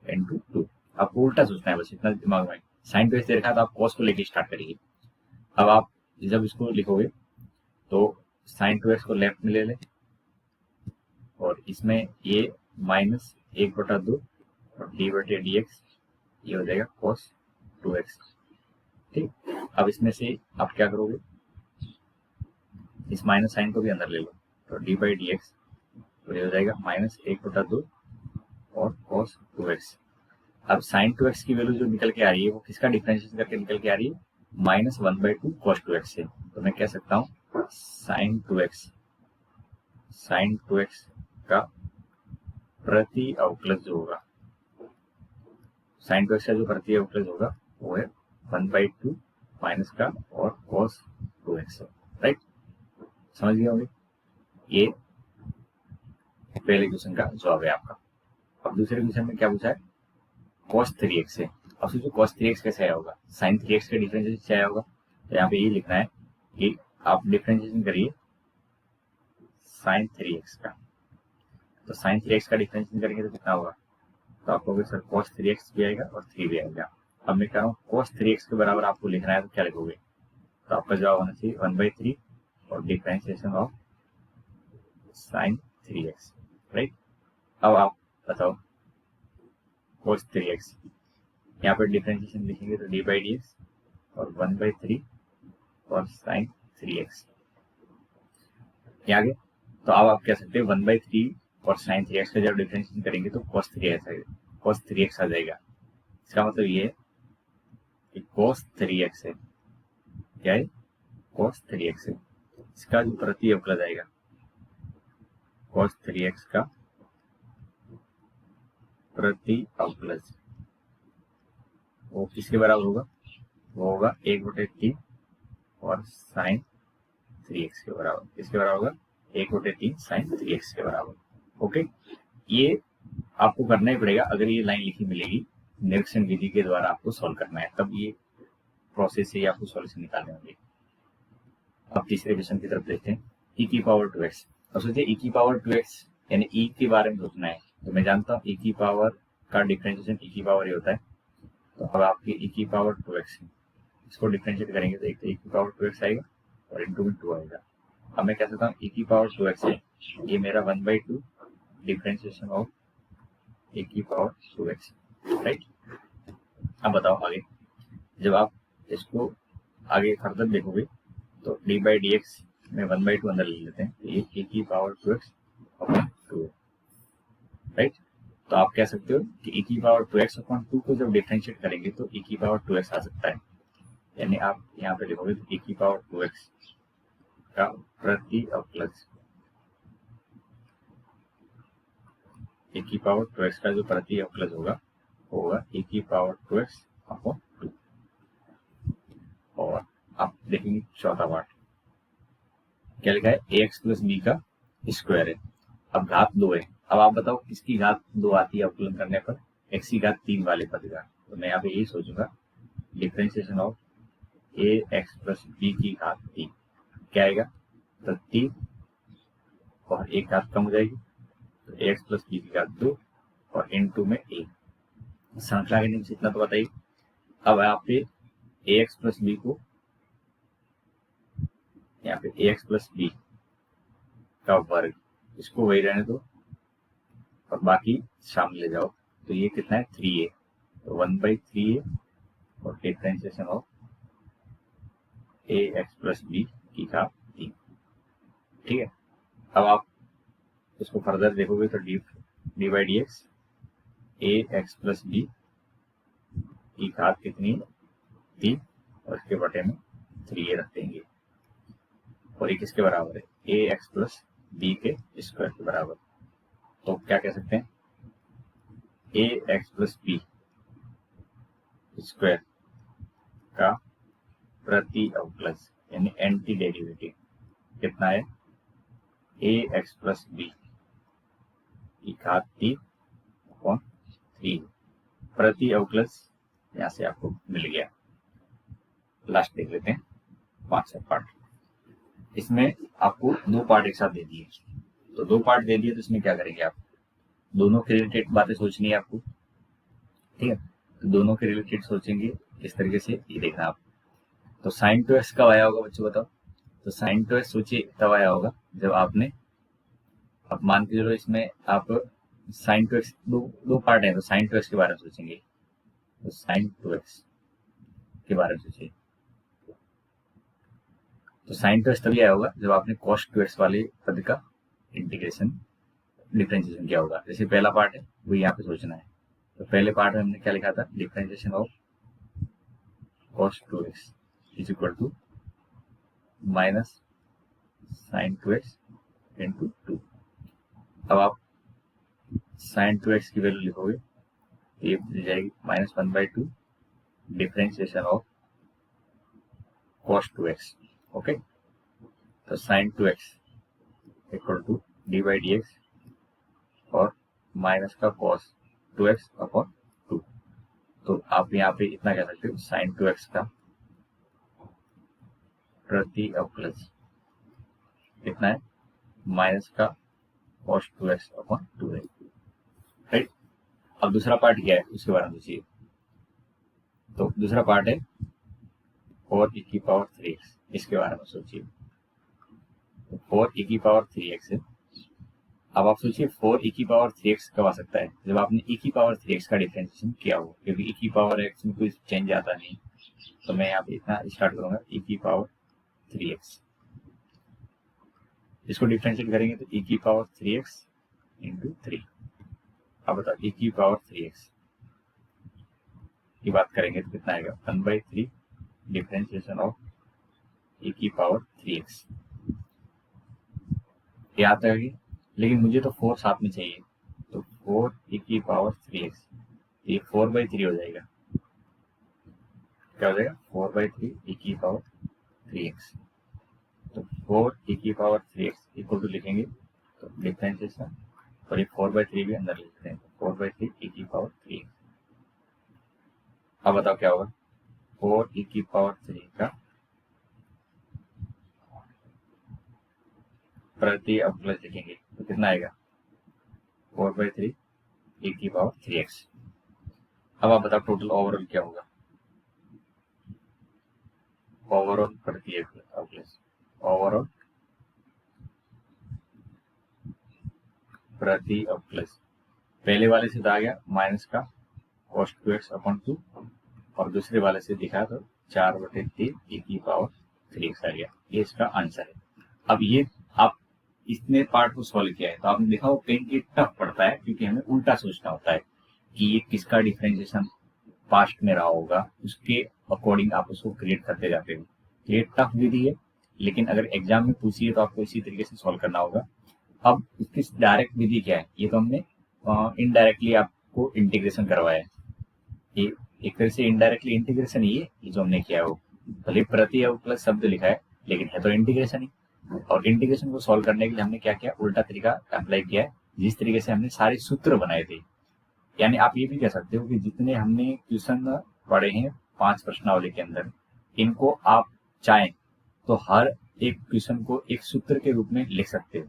Speaker 1: इंटू 2। आपको उल्टा सोचना है, बस इतना दिमाग में। sin 2x दे रखा है तो आप cos को लेके स्टार्ट करिए। अब आप जब इसको लिखोगे तो sin 2x को लेफ्ट में ले लें और इसमें ये -1/2 और d/dx ये हो जाएगा cos 2x। ठीक, अब इसमें से आप क्या करोगे, इस माइनस साइन को भी अंदर ले लो तो d/dx तो ये हो जाएगा -1/2 और cos 2x। अब sin 2x की वैल्यू जो निकल के आ रही है वो किसका डिफरेंशिएशन करके निकल के आ रही है -1/2 cos 2x से। तो मैं कह सकता हूँ sin 2x का प्रति अवकलज जो होगा, sin 2x का जो प्रति अवकलज होगा वो है 1/2 माइनस का और cos 2x, राइट। समझ गए होंगे, ये पहले क्वेश्चन का जवाब है आपका। अब दूसरे क्वेश्चन में क्या पूछा है cos 3x है। अब सोचो cos 3x कैसे आया होगा, sin 3x के डिफरेंशिएशन से आया होगा। तो यहाँ पे ये लिखना है कि आप डिफरेंशिएशन करिए sin 3x का। तो sin 3x का डिफरेंशिएशन करेंगे तो कितना होगा, तो आप कहोगे सर cos 3x भी आएगा और 3 भी आएगा। अब मैं कह रहा हूँ cos 3x के बराबर आपको लिखना है तो क्या लिखोगे, तो आपका जवाब होना चाहिए 1/3 और differentiation of sin 3x, right. अब आप बताओ cos 3x, यहाँ पर डिफरेंशिएशन लिखेंगे तो d/dx और 1/3 और साइन 3x। ये आगे तो अब आप कह सकते हैं 1/3 और साइन 3x का जब डिफरेंशिएशन करेंगे तो cos 3x आएगा, cos 3x आ जाएगा। इसका मतलब ये है कि cos 3x है, क्या है, cos 3x है। इसका जो प्रति अवकलज आएगा cos 3x का प्रति अवकलज वो किसके बराबर होगा, वो होगा 1/3 और साइन 3x के बराबर। किसके बराबर होगा, 1/3 साइन 3x के बराबर। ओके, ये आपको करना ही पड़ेगा। अगर ये लाइन लिखी मिलेगी निरीक्षण विधि के द्वारा आपको सॉल्व करना है, तब ये प्रोसेस से आपको सॉल्यूशन निकालने होंगे। अब तीसरे क्वेश्चन की तरफ देखते हैं, e की पावर 2x। अब सोचिए e की पावर 2x यानी e के बारे में सोचना है, तो मैं जानता हूँ e की पावर का डिफरेंशिएशन e की पावर ये होता है। तो अब आपकी e की पावर 2x है, इसको डिफरेंशिएट करेंगे तो एक तो e की पावर 2x आएगा और इंटू में 2 आएगा। अब मैं कह सकता हूँ e की पावर 2x है, ये मेरा 1/2 डिफरेंशिएशन ऑफ e की पावर 2x, राइट। अब बताओ आगे, जब आप इसको आगे फर्दर देखोगे तो d/dx में 1/2 अंदर ले लेते हैं, तो ये e की पावर 2x अपॉन 2 है, राइट। तो आप कह सकते हो कि e की पावर 2x अपॉन 2 को जब डिफरेंशिएट करेंगे तो e की पावर 2x आ सकता है। यानी आप यहाँ पे लिखोगे तो e की पावर 2x का प्रति अवकलज, e की पावर 2x का जो प्रति अवकलज होगा वो होगा e की पावर 2x अपॉन 2। और आप देखेंगे चौथा पार्ट क्या लिखा है, ax प्लस b का स्क्वायर है। अब घात 2 है, अब आप बताओ किसकी घात 2 आती है अवकलन करने पर, x की घात 3 वाले पद का। तो मैं यहाँ पे यही सोचूंगा differentiation of ax plus b की घात 3 क्या आएगा, तो 3 और एक घात कम हो जाएगी तो ax प्लस b की घात 2 और इनटू में a। श्रृंखला के नियम से इतना तो बताइए। अब यहाँ पे ax प्लस b को यहाँ पे ax प्लस b का वर्ग, इसको वही रहने दो और बाकी शामिल ले जाओ, तो ये कितना है 3a, तो 1/3 है और differentiation of ax plus b की घात 3, ठीक है। अब आप इसको फर्दर देखोगे तो d/dx ax प्लस b की घात कितनी है 3 और इसके बटे में 3a रख देंगे और ये किसके बराबर है, ax प्लस b के स्क्वायर के बराबर। तो क्या कह सकते हैं, ax प्लस b स्क्वायर का प्रति अवकलज यानी एंटी डेरिवेटिव कितना है, ax प्लस b की घात 3 अपॉन 3 प्रति अवकलज यहाँ से आपको मिल गया। लास्ट देख लेते हैं 5वां पार्ट। इसमें आपको 2 पार्ट एक साथ दे दिए, तो 2 पार्ट दे दिए तो इसमें क्या करेंगे आप, दोनों के रिलेटेड बातें सोचनी है आपको, ठीक है। तो दोनों के रिलेटेड सोचेंगे इस तरीके से, ये देखना आप। तो साइन 2x कब आया होगा बच्चों बताओ, तो साइन 2x सोचिए तब आया होगा जब आपने, अब मान के चलो इसमें आप साइन 2x दो पार्ट है तो साइन 2x के बारे में सोचेंगे, तो साइन 2x के बारे में सोचिए। तो साइन 2x तभी आया होगा जब आपने cos 2x वाले पद का इंटीग्रेशन डिफरेंशिएशन किया होगा। जैसे पहला पार्ट है वो यहाँ पे सोचना है, तो पहले पार्ट में हमने क्या लिखा था, differentiation of cos 2x is equal to minus sine 2x into 2। अब आप साइन 2x की वैल्यू लिखोगे तो ये मिल जाएगी -1/2 differentiation of cos 2x, okay. तो sine 2x equal to d/dx और माइनस का cos 2x अपॉन 2। तो आप यहाँ पे इतना कह सकते हो साइन 2x का प्रति अवकलज कितना है, माइनस का cos 2x अपॉन 2 है, राइट। अब दूसरा पार्ट क्या है उसके बारे में सोचिए। तो दूसरा पार्ट है 4e की पावर 3x, इसके बारे में सोचिए। तो 4e की पावर 3x है। अब आप सोचिए 4e की पावर 3x कब आ सकता है, जब आपने e की पावर 3x का डिफरेंशिएशन किया हो, क्योंकि e की पावर x में कोई चेंज आता नहीं। तो मैं यहाँ पे इतना स्टार्ट करूंगा e की पावर 3x। इसको डिफरेंशिएट करेंगे तो e की पावर 3x इंटू 3। अब बताओ e की पावर 3x की बात करेंगे तो कितना आएगा, 1/3 डिफरेंशिएशन ऑफ e की पावर 3x। याद रहेगी, लेकिन मुझे तो 4 साथ में चाहिए, तो 4 e की पावर 3x, ये 4/3 हो जाएगा। क्या हो जाएगा, 4/3 e की पावर 3x। तो 4 e की पावर 3x इक्वल टू लिखेंगे तो डिफरेंशिएशन, और ये 4/3 भी अंदर लिखते हैं, 4/3 e की पावर 3x। अब बताओ क्या होगा, 4 e की पावर 3 का प्रति अवकलज लिखेंगे तो कितना आएगा, 4/3 e की पावर 3x। अब आप बताओ टोटल ओवरऑल क्या होगा, ओवरऑल प्रति अवकलज, ओवरऑल प्रति अवकलज पहले वाले से आ गया माइनस का cos 2x अपॉन 2, और दूसरे वाले से दिखा तो 4/3 e की पावर 3x आ गया। ये इसका आंसर है। अब ये आप इसने पार्ट को सॉल्व किया है तो आपने देखा वो कहीं की टफ पड़ता है, क्योंकि हमें उल्टा सोचना होता है कि ये किसका डिफरेंशिएशन पास्ट में रहा होगा, उसके अकॉर्डिंग आप उसको क्रिएट करते जाते हो। ये टफ विधि है, लेकिन अगर एग्जाम में पूछिए तो आपको इसी तरीके से सॉल्व करना होगा। अब इसकी डायरेक्ट विधि क्या है, ये तो हमने इनडायरेक्टली आपको इंटीग्रेशन करवाया है। ये एक तरह से इनडायरेक्टली इंटीग्रेशन ही है, ये जो हमने किया है वो भले प्रति अवकलज शब्द लिखा है, लेकिन है तो इंटीग्रेशन ही। और इंटीग्रेशन को सॉल्व करने के लिए हमने क्या किया, उल्टा तरीका अप्लाई किया है, जिस तरीके से हमने सारे सूत्र बनाए थे। यानी आप ये भी कह सकते हो कि जितने हमने क्वेश्चन पढ़े हैं 5 प्रश्नावली के अंदर, इनको आप चाहें तो हर एक क्वेश्चन को एक सूत्र के रूप में लिख सकते हो,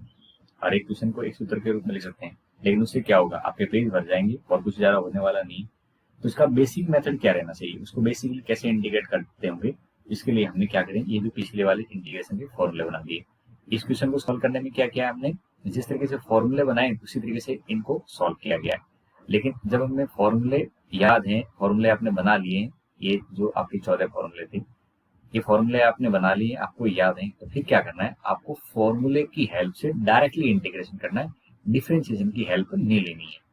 Speaker 1: हर एक क्वेश्चन को एक सूत्र के रूप में लिख सकते हैं। लेकिन उससे क्या होगा, आपके पेज भर जाएंगे और कुछ ज्यादा होने वाला नहीं। तो इसका बेसिक मेथड क्या रहना चाहिए, उसको बेसिकली कैसे इंटीग्रेट करते होंगे, इसके लिए हमने क्या करें, ये जो पिछले वाले इंटीग्रेशन के फॉर्मूले बना दिए। इस क्वेश्चन को सॉल्व करने में क्या किया हमने, जिस तरीके से फॉर्मूले बनाए उसी तरीके से इनको सॉल्व किया गया है। लेकिन जब हमें फॉर्मूले याद हैं, फॉर्मूले आपने बना लिए, ये जो आपके 14 फॉर्मूले थे, ये फॉर्मूले आपने बना लिए, आपको याद है, तो फिर क्या करना है, आपको फॉर्मूले की हेल्प से डायरेक्टली इंटीग्रेशन करना है, डिफरेंशिएशन की हेल्प नहीं लेनी है।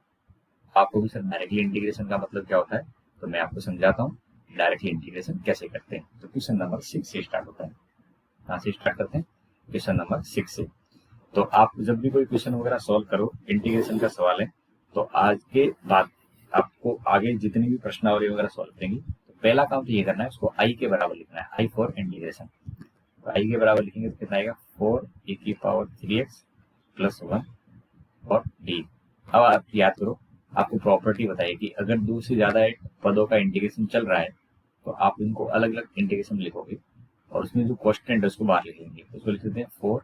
Speaker 1: आपको भी सर डायरेक्टली इंटीग्रेशन का मतलब क्या होता है, तो मैं आपको समझाता हूँ डायरेक्टली इंटीग्रेशन कैसे करते हैं। तो क्वेश्चन नंबर 6 से स्टार्ट होता है। कहाँ से स्टार्ट करते हैं, क्वेश्चन नंबर 6 से। तो आप जब भी कोई क्वेश्चन वगैरह सॉल्व करो, इंटीग्रेशन का सवाल है, तो आज के बाद आपको आगे जितनी भी प्रश्नावली वगैरह सॉल्व करेंगे, तो पहला काम तो ये करना है, उसको आई के बराबर लिखना है, आई फॉर इंटीग्रेशन। तो आई के बराबर लिखेंगे तो कितना आएगा, 4 e की पावर 3x प्लस 1 और डी। अब आप याद करो, आपको प्रॉपर्टी बताइए कि अगर 2 से ज्यादा पदों का इंटीग्रेशन चल रहा है तो आप इनको अलग अलग इंटीग्रेशन लिखोगे, और उसमें जो कॉन्स्टेंट है उसको बाहर लिखेंगे। उसको लिख देते हैं 4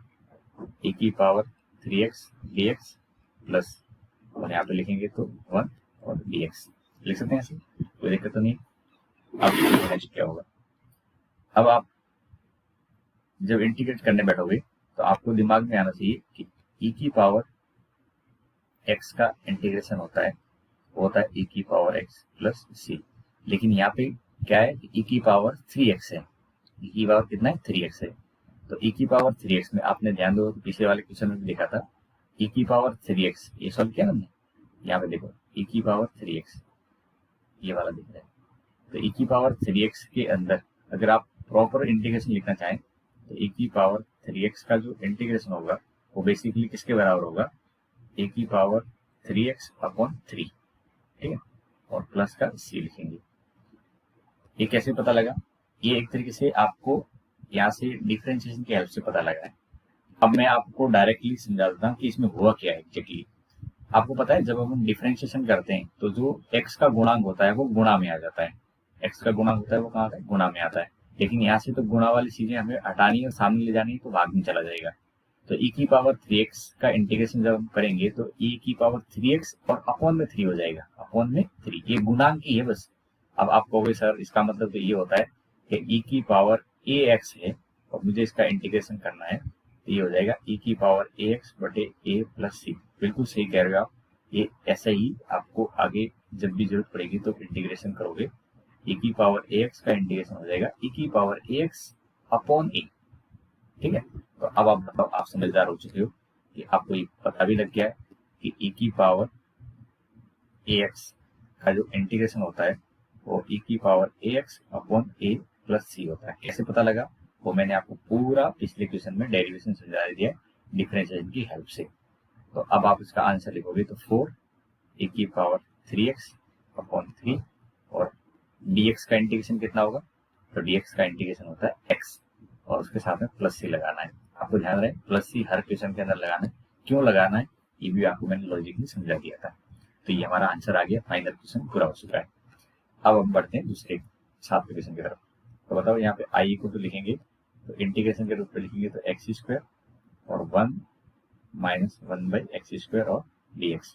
Speaker 1: e की पावर 3x dx प्लस, और यहाँ पे लिखेंगे तो 1 और dx लिख सकते हैं, ऐसे कोई दिक्कत तो नहीं। अब नेक्स्ट क्या होगा, अब आप जब इंटीग्रेट करने बैठोगे तो आपको दिमाग में आना चाहिए कि e की पावर x का इंटीग्रेशन होता है, वो होता है e की पावर x प्लस c। लेकिन यहाँ पे क्या है, e की पावर 3x है, e की पावर कितना है, 3x है। तो e की पावर 3x में आपने ध्यान दो, तो पिछले वाले क्वेश्चन में भी देखा था, e की पावर 3x ये सॉल्व किया ना हमने, यहाँ पे देखो e की पावर 3x ये वाला दिख रहा है। तो e की पावर 3x के अंदर अगर आप प्रॉपर इंटीग्रेशन लिखना चाहें तो e की पावर 3x का जो इंटीग्रेशन होगा वो बेसिकली किसके बराबर होगा, e की पावर 3x अपॉन 3, ठीक है, और प्लस का c लिखेंगे। ये कैसे पता लगा, ये एक तरीके से आपको यहाँ से डिफरेंशिएशन की हेल्प से पता लगा है। अब मैं आपको डायरेक्टली समझा देता हूँ कि इसमें हुआ क्या है एग्जैक्टली। आपको पता है जब हम डिफरेंशिएशन करते हैं तो जो x का गुणांक होता है वो गुणा में आ जाता है, x का गुणांक होता है वो कहाँ आता है, गुणा में आता है। लेकिन यहाँ से तो गुणा वाली चीजें हमें हटानी और सामने ले जानी है, तो भाग में चला जाएगा। तो e की पावर 3x का इंटीग्रेशन जब हम करेंगे तो e की पावर 3x और अपॉन में 3 हो जाएगा, अपॉन में 3, ये गुणांक ही है बस। अब आप कहोगे सर इसका मतलब तो ये होता है कि e की पावर ax है और मुझे इसका इंटीग्रेशन करना है, तो ये हो जाएगा e की पावर ax बटे a प्लस c। बिल्कुल सही कह रहे हो आप, ये ऐसा ही आपको आगे जब भी जरूरत पड़ेगी तो इंटीग्रेशन करोगे, e की पावर ax का इंटीग्रेशन हो जाएगा e की पावर ax अपॉन a। ठीक है, तो अब आप बताओ, आप समझदार हो चुके हो कि आपको ये पता भी लग गया है कि e की पावर ax का जो इंटीग्रेशन होता है वो e की power ax upon a plus C होता है। कैसे पता लगा, वो मैंने आपको पूरा पिछले क्वेश्चन में डेरिवेशन समझा दिया है डिफरेंशिएशन की हेल्प से। तो अब आप इसका आंसर लिखोगे तो 4 e की पावर 3x अपॉन 3 और dx का इंटीग्रेशन कितना होगा, तो dx का इंटीग्रेशन होता है x और उसके साथ में प्लस सी लगाना है। आपको ध्यान रहे प्लस सी हर क्वेश्चन के अंदर लगाना है, क्यों लगाना है ये भी आपको मैंने लॉजिकली समझा दिया था। तो ये हमारा आंसर आ गया, फाइनल क्वेश्चन पूरा हो चुका है। अब हम बढ़ते हैं दूसरे 7वें क्वेश्चन की तरफ। तो बताओ यहाँ पे आई को तो लिखेंगे, तो इंटीग्रेशन के रूप में लिखेंगे तो एक्स स्क्वायर और 1 माइनस 1 बाई एक्स स्क्वायर और dx।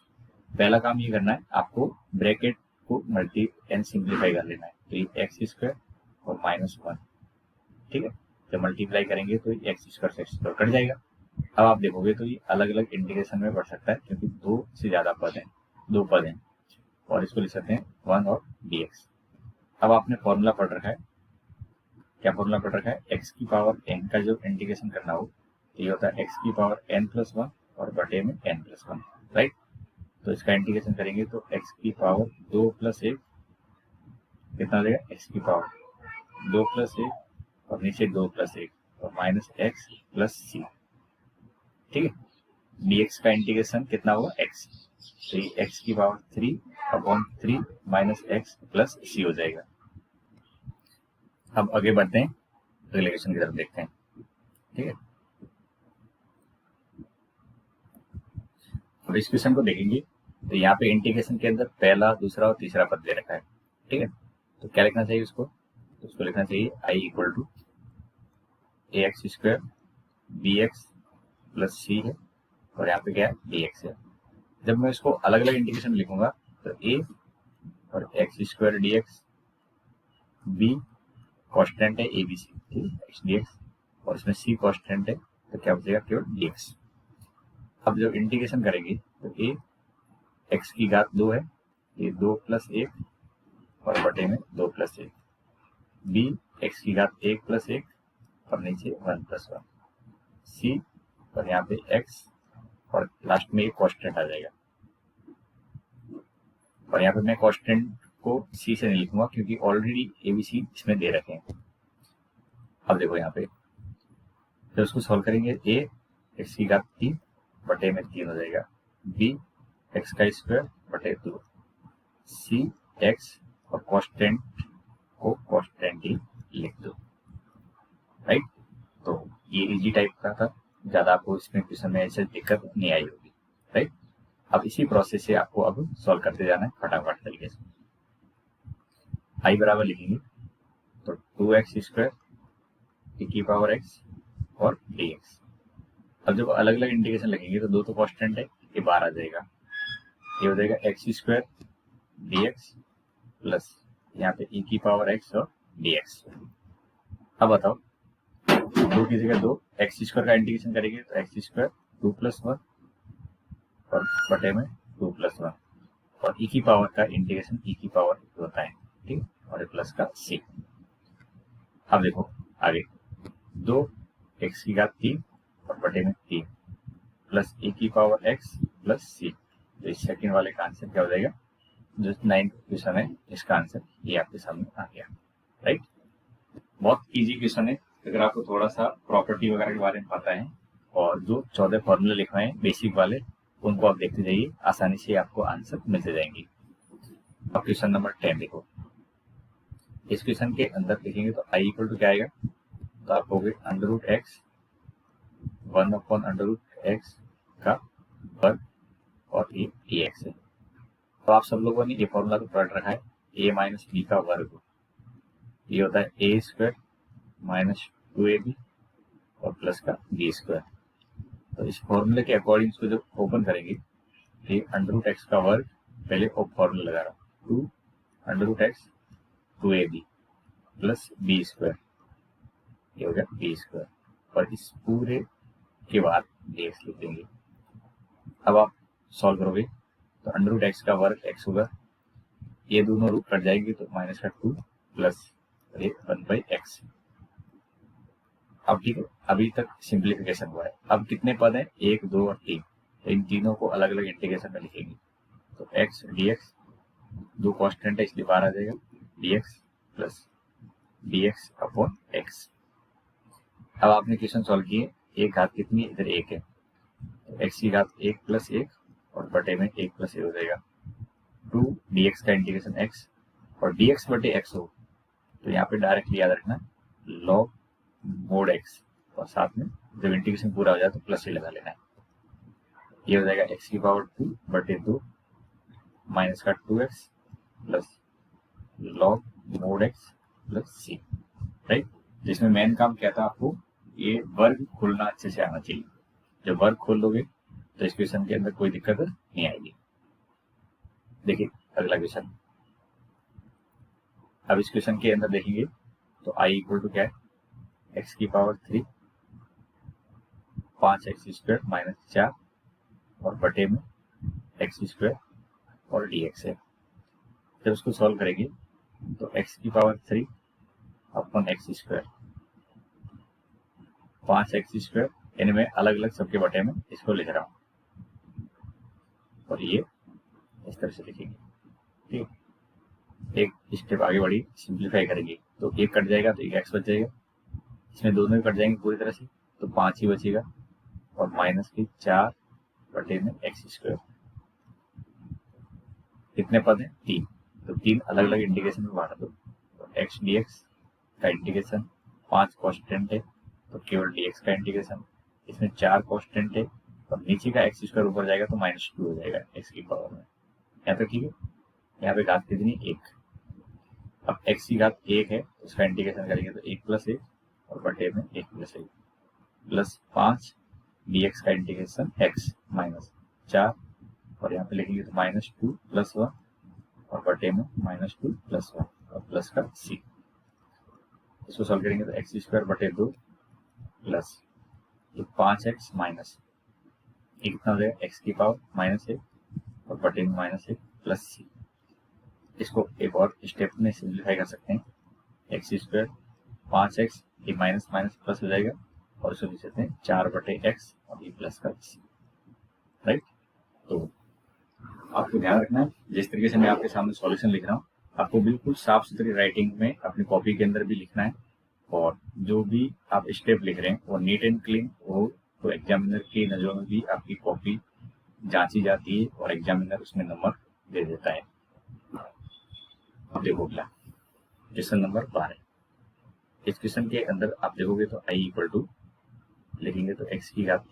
Speaker 1: पहला काम ये करना है, आपको ब्रैकेट को मल्टी एंड सिंप्लीफाई कर लेना है। तो ये एक्स स्क्वायर और माइनस 1, ठीक है, जब मल्टीप्लाई करेंगे तो एक्स स्क्वायर से एक्स स्क्वायर कट जाएगा। अब आप देखोगे तो ये अलग अलग इंटीग्रेशन में बढ़ सकता है क्योंकि 2 से ज्यादा पद हैं, 2 पद हैं, और इसको लिख सकते हैं 1 और dx। अब आपने फॉर्मूला पढ़ रखा है, क्या फॉर्मूला पढ़ रखा है, x की पावर n का जो इंटीग्रेशन करना हो तो ये होता है x की पावर n प्लस 1 और बटे में n प्लस 1, राइट। तो इसका इंटीग्रेशन करेंगे तो x की पावर 2 प्लस 1 कितना हो जाएगा, x की पावर 2 प्लस 1 और नीचे 2 प्लस 1 और माइनस x प्लस सी, ठीक है। dx का इंटीग्रेशन कितना होगा x, तो ये x की power 3 upon 3 minus x plus C हो जाएगा। अब आगे बढ़ते हैं, अगले क्वेश्चन की तरफ देखते हैं, ठीक है। अब इस क्वेश्चन को देखेंगे तो यहाँ पे इंटीग्रेशन के अंदर पहला, दूसरा और तीसरा पद दे रखा है, ठीक है। तो क्या लिखना चाहिए उसको, तो उसको लिखना चाहिए i equal to A X square B X plus C है और यहाँ पे क्या है dx है। जब मैं इसको अलग अलग इंटीग्रेशन लिखूंगा तो a और X square D X, B constant है ए बी सी, ठीक है, एक्स डी एक्स, और इसमें सी कॉन्स्टेंट है तो क्या बचेगा केवल dx। अब जब इंटीग्रेशन करेंगे तो a एक्स की घात 2 है, ये 2 प्लस 1 और बटे में 2 प्लस 1, बी एक्स की घात 1 प्लस 1 और नीचे 1 प्लस 1, सी और यहाँ पे x और लास्ट में एक कांस्टेंट आ जाएगा। और यहाँ पे मैं कांस्टेंट को c से नहीं लिखूंगा क्योंकि ऑलरेडी एबीसी इसमें दे रखे हैं। अब देखो यहाँ पे जब उसको सॉल्व करेंगे a एक्स की घात 3 बटे में 3 हो जाएगा, b एक्स का स्क्वायर बटे 2, सी एक्स और कांस्टेंट को कांस्टेंट ही लिख दो, राइट। तो ये इजी टाइप का था, ज्यादा आपको इसमें क्वेश्चन में ऐसे दिक्कत नहीं आई होगी, राइट। अब इसी प्रोसेस से आपको अब सॉल्व करते जाना है फटाफट तरीके से। आई बराबर लिखेंगे तो 2x स्क्वायर e की पावर x और dx। अब जब अलग अलग इंटीग्रेशन लगेंगे तो 2 तो कांस्टेंट है, ये बाहर आ जाएगा, ये हो जाएगा एक्स स्क्वायर dx प्लस यहाँ पे e की पावर x और dx। अब बताओ 2 की जगह 2 एक्स स्क्वायर का इंटीग्रेशन करेंगे तो एक्स स्क्वायर 2 प्लस 1 और बटे में 2 प्लस 1 और e की पावर का इंटीग्रेशन e की पावर होता है, ठीक है, और प्लस का c। अब देखो आगे 2 एक्स की घात 3 और बटे में 3 प्लस e की पावर x प्लस c। तो इस सेकंड वाले का आंसर क्या हो जाएगा, जो 9th क्वेश्चन है इसका आंसर ये आपके सामने आ गया, राइट। बहुत इजी क्वेश्चन है, अगर आपको थोड़ा सा प्रॉपर्टी वगैरह के बारे में पता है और जो 14 फॉर्मूले लिखवाए हैं बेसिक वाले उनको आप देखते जाइए, आसानी से आपको आंसर मिलते जाएंगे। अब क्वेश्चन नंबर 10 देखो, इस क्वेश्चन के अंदर लिखेंगे तो आई इक्वल टू क्या आएगा, तो आप कहोगे under root X 1 upon under root X का वर्ग और ये dx है। तो आप सब लोगों ने ये फॉर्मूला तो पढ़ रखा है, a माइनस बी का वर्ग, ये होता है ए स्क्वायर माइनस 2ab और प्लस का बी स्क्वायर। तो इस फॉर्मूले के अकॉर्डिंग इसको जब ओपन करेंगे तो अंडर रूट एक्स का वर्ग, पहले फॉर्मूला लगा रहा हूँ 2 under root X 2ab plus B square, ये हो गया बी स्क्वायर, और इस पूरे के बाद dx लिख देंगे। अब आप सॉल्व करोगे तो अंडर रूट एक्स का वर्ग x होगा, ये दोनों रूट कट जाएंगे तो माइनस का 2 प्लस 1 बाई एक्स। अब ठीक है, अभी तक सिंप्लीफिकेशन हुआ है। अब कितने पद हैं, 1, 2 और 3, तो इन तीनों को अलग अलग इंटीग्रेशन में लिखेंगे। तो x dx, दो कांस्टेंट है इसलिए बाहर आ जाएगा, dx plus dx upon x। अब आपने क्वेश्चन सॉल्व किए, एक घात कितनी है, इधर 1 है, तो x की घात 1 प्लस 1 और बटे में 1 प्लस 1 हो जाएगा। 2 dx का इंटीग्रेशन x, और dx बटे x हो तो यहाँ पे डायरेक्टली याद रखना log मोड x, और साथ में जब इंटीग्रेशन पूरा हो जाए तो प्लस ही लगा लेना है। ये हो जाएगा x की पावर 2 बटे 2 माइनस का 2x plus log mode x plus c, right. जिसमें मेन काम क्या था, आपको ये वर्ग खोलना अच्छे से आना चाहिए। जब वर्ग खोल लोगे तो इस क्वेश्चन के अंदर कोई दिक्कत नहीं आएगी। देखिए अगला क्वेश्चन, अब इस क्वेश्चन के अंदर देखेंगे तो i इक्वल टू क्या है, x की पावर 3 5x स्क्वायर माइनस 4 और बटे में x स्क्वायर और dx है। जब उसको सॉल्व करेंगे तो x की power 3 upon x square, 5x square, इनमें अलग अलग सबके बटे में इसको लिख रहा हूँ, और ये इस तरह से लिखेंगे। ठीक, एक स्टेप आगे बढ़ी, सिंप्लीफाई करेंगे तो एक कट जाएगा तो एक x बच जाएगा, इसमें दोनों कट जाएंगे पूरी तरह से तो 5 ही बचेगा, और माइनस की 4 बटे में x स्क्वायर। कितने पद हैं, 3, तो 3 अलग अलग इंटीग्रेशन में बांट दो। तो x dx का इंटीग्रेशन, 5 कांस्टेंट है तो केवल dx का इंटीग्रेशन, इसमें 4 कांस्टेंट है और नीचे का x स्क्वायर ऊपर जाएगा तो -2 हो जाएगा x की पावर में। यहाँ तक ठीक है। यहाँ पे घात कितनी, 1। अब x की घात 1 है तो उसका इंटीग्रेशन करेंगे तो 1 प्लस 1 और बटे में 1 प्लस 1 प्लस 5 dx का इंटीग्रेशन x माइनस 4, और यहाँ पे लिखेंगे तो -2 प्लस 1 और बटे में -2 प्लस 1 और प्लस का c। इसको सॉल्व करेंगे तो x स्क्वायर बटे 2 प्लस 5x माइनस ये कितना हो जाएगा, x की पावर -1 और बटे में -1 प्लस c। इसको एक और स्टेप में सिंप्लीफाई कर सकते हैं, x स्क्वायर 5x ये माइनस माइनस प्लस हो जाएगा और इसको लिख सकते हैं 4 बटे x और ये प्लस का c, राइट। तो आपको ध्यान रखना है, जिस तरीके से मैं आपके सामने सॉल्यूशन लिख रहा हूँ आपको बिल्कुल साफ सुथरी राइटिंग में अपनी कॉपी के अंदर भी लिखना है, और जो भी आप स्टेप लिख रहे हैं वो नीट एंड क्लीन हो, तो एग्जामिनर की नज़रों में भी आपकी कॉपी जांची जाती है और एग्जामिनर उसमें नंबर दे देता है। अब देखो अगला क्वेश्चन नंबर 12। इस क्वेश्चन के अंदर आप देखोगे तो i इक्वल टू लिखेंगे तो x की घात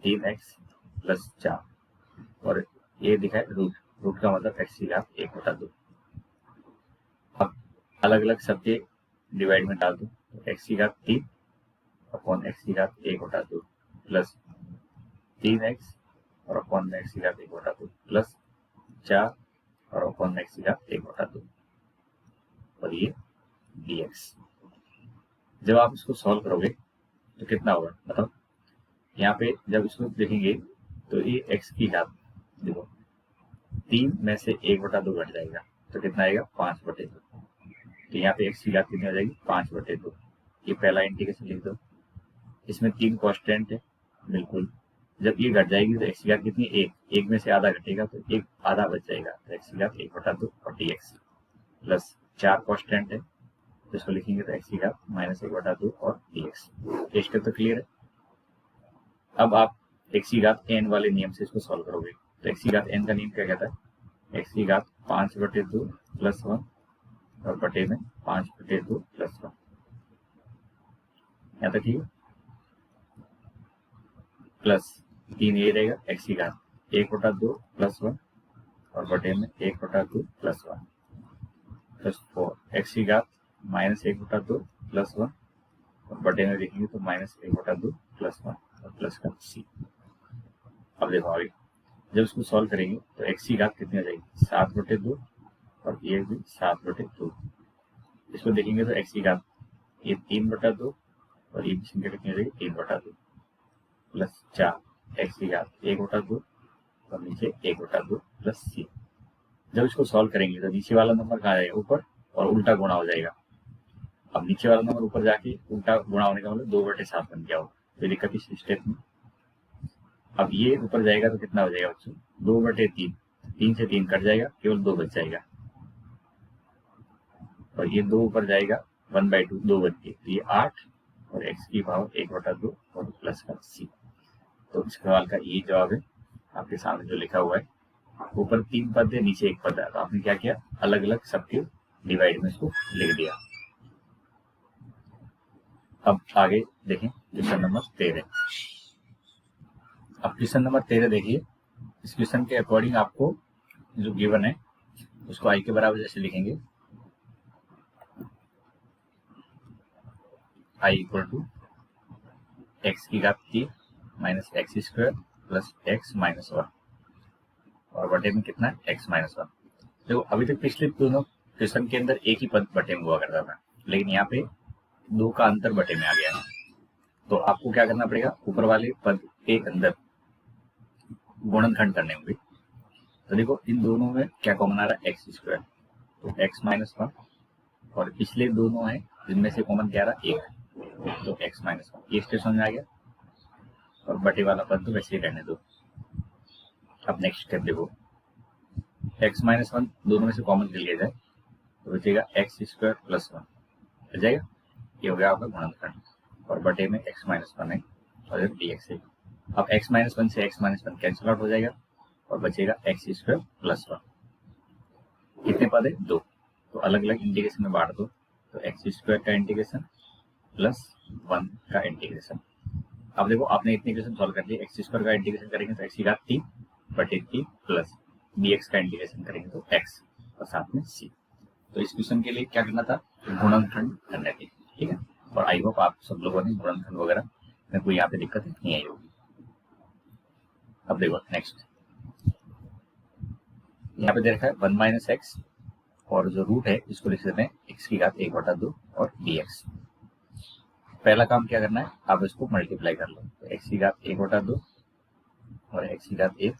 Speaker 1: 3x प्लस 4, और ये दिखा है रूट का मतलब x की घात 1/2। अब अलग अलग सबके डिवाइड में डाल दो तो x की घात 3 अपॉन x की घात 1/2 प्लस 3x और अपॉन में x की घात 1/2 प्लस 4 और अपॉन में x की घात 1/2, और ये dx। जब आप इसको सॉल्व करोगे तो कितना होगा मतलब, यहाँ पे जब इसको देखेंगे तो ये x की घात देखो 3 में से 1/2 घट जाएगा तो कितना आएगा 5/2, तो यहाँ पे x की घात कितनी हो जाएगी 5/2। ये पहला इंटीग्रेशन लिख दो, इसमें 3 कांस्टेंट है बिल्कुल, जब ये घट जाएगी तो x की घात कितनी 1 में से आधा घटेगा तो एक आधा बच जाएगा, तो x की घात 1/2 और dx प्लस 4 कांस्टेंट है तो इसको लिखेंगे तो x की घात -1/2 और dx। ये स्टेप तो क्लियर है। अब आप x की घात n वाले नियम से इसको सॉल्व करोगे तो x की घात n का नियम क्या कहता है, x की घात 5/2 प्लस 1 और बटे में 5/2 प्लस 1। यहाँ तक ठीक है, प्लस 3 ये रहेगा x की घात 1/2 प्लस 1 और बटे में 1/2 प्लस 1 प्लस 4 x की घात -1/2 प्लस 1 और बटे में देखेंगे तो -1/2 प्लस 1 और प्लस का c। अब देखो आगे जब इसको सॉल्व करेंगे तो x की घात कितनी हो जाएगी 7/2 और ये भी 7/2। इसको देखेंगे तो x की घात ये 3/2 और ये संख्या कितनी हो जाएगी 3/2 प्लस 4 x की घात 1/2 और नीचे 1/2 प्लस c। जब इसको सॉल्व करेंगे तो नीचे वाला नंबर कहाँ जाएगा ऊपर और उल्टा गुणा हो जाएगा। अब नीचे वाला नंबर ऊपर जाके उल्टा गुणा होने का मतलब 2/7 बन गया हो, कोई दिक्कत इस स्टेप में। अब ये ऊपर जाएगा तो कितना हो जाएगा बच्चों, 2/3, 3 से 3 कट जाएगा, केवल 2 बच जाएगा। और ये 2 ऊपर जाएगा 1/2, 2 बच गए, तो ये 8 और x की पावर 1/2 और प्लस का c। तो इस सवाल का ये जवाब है, आपके सामने जो लिखा हुआ है। ऊपर 3 पद है, नीचे 1 पद है, तो आपने क्या किया, अलग अलग सबके डिवाइड में इसको लिख दिया। अब आगे देखें क्वेश्चन नंबर 13। अब क्वेश्चन नंबर 13 देखिए, इस क्वेश्चन के अकॉर्डिंग आपको जो गिवन है उसको आई के बराबर जैसे लिखेंगे, आई इक्वल टू एक्स की घात 3 minus X square plus x minus 1 और बटे में कितना है, एक्स माइनस 1। देखो अभी तक पिछले दोनों क्वेश्चन के अंदर एक ही पद बटे में हुआ करता था, लेकिन यहाँ पे 2 का अंतर बटे में आ गया है। तो आपको क्या करना पड़ेगा, ऊपर वाले पद के अंदर गुणनखंड करने होंगे। तो देखो इन दोनों में क्या कॉमन आ रहा है, एक्स स्क्वायर, तो एक्स माइनस 1, और पिछले दोनों है जिनमें से कॉमन क्या रहा, 1, तो एक्स माइनस 1। ये स्टेप समझ में आ गया, और बटे वाला पद तो वैसे ही रहने दो। अब नेक्स्ट स्टेप देखो, एक्स माइनस 1 दोनों में से कॉमन ले लिया जाए तो बचेगा एक्स स्क्वायर प्लस 1 बच जाएगा, ये हो गया आपका गुणनखंड, और बटे में एक्स माइनस 1 है और dx है। अब एक्स माइनस 1 से एक्स माइनस 1 कैंसिल आउट हो जाएगा और बचेगा एक्स स्क्वायर प्लस 1। कितने पद है, 2, तो अलग अलग इंटीग्रेशन में बांट दो, तो एक्स स्क्वायर का इंटीग्रेशन प्लस 1 का इंटीग्रेशन। अब देखो आपने इतने इक्वेशन सॉल्व कर दिए, एक्स स्क्वायर का इंटीग्रेशन करेंगे तो एक्स की घात 3 बटे 3 प्लस dx का इंटीग्रेशन करेंगे तो x और साथ में c। तो इस क्वेश्चन के लिए क्या करना था, गुणनखंड करने के, ठीक है। और आई होप आप सब लोगों ने गुणनखंड वगैरह में कोई यहाँ पे दिक्कत नहीं आई होगी। अब देखो नेक्स्ट, यहाँ पे देखा है 1 माइनस एक्स, और जो रूट है इसको लिख देते हैं x की घात 1/2 और dx। पहला काम क्या करना है, आप इसको मल्टीप्लाई कर लो, तो x की घात 1/2 और x की घात 1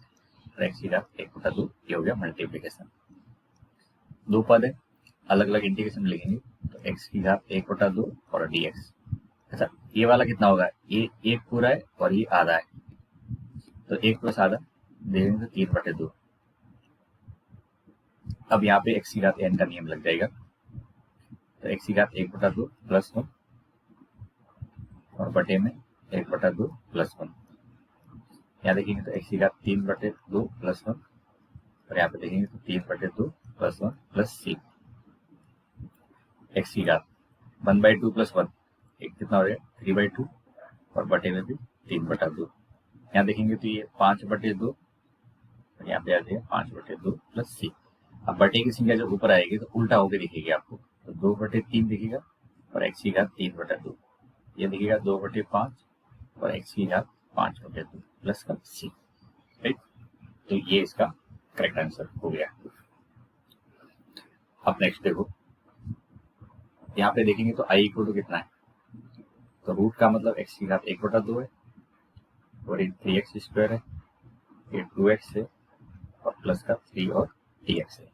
Speaker 1: और x की घात 1/2, ये हो गया मल्टीप्लीकेशन। 2 पद है, अलग अलग इंटीग्रेशन लिखेंगे, तो x की घात 1/2 और dx। अच्छा ये वाला कितना होगा, ये 1 पूरा है और ये आधा है, तो 1 प्लस आधा देंगे तो 3/2। अब यहाँ पे x की घात n का नियम लग जाएगा, तो x की घात 1/2 प्लस 1 और बटे में 1/2 प्लस 1। यहाँ देखेंगे तो x की घात 3/2 प्लस 1, और यहाँ पे देखेंगे तो 3/2 प्लस 1 प्लस c। x की घात 1/2 प्लस 1 एक कितना हो जाएगा, 3/2 और बटे में भी 3/2। यहाँ देखेंगे तो ये 5/2 और यहाँ पे आ जाएगा 5/2 प्लस c। अब बटे की संख्या जब ऊपर आएगी तो उल्टा होकर दिखेगी आपको, तो 2/3 दिखेगा और x की घात 3/2, ये दिखेगा 2/5 और x की घात 5/2 प्लस का c, राइट। तो ये इसका करेक्ट आंसर हो गया। अब नेक्स्ट देखो, यहाँ पे देखेंगे तो i इक्वल टू कितना है, तो रूट का मतलब x की घात 1/2 है और ये 3x स्क्वायर है, ये 2x है और प्लस का 3 और dx है।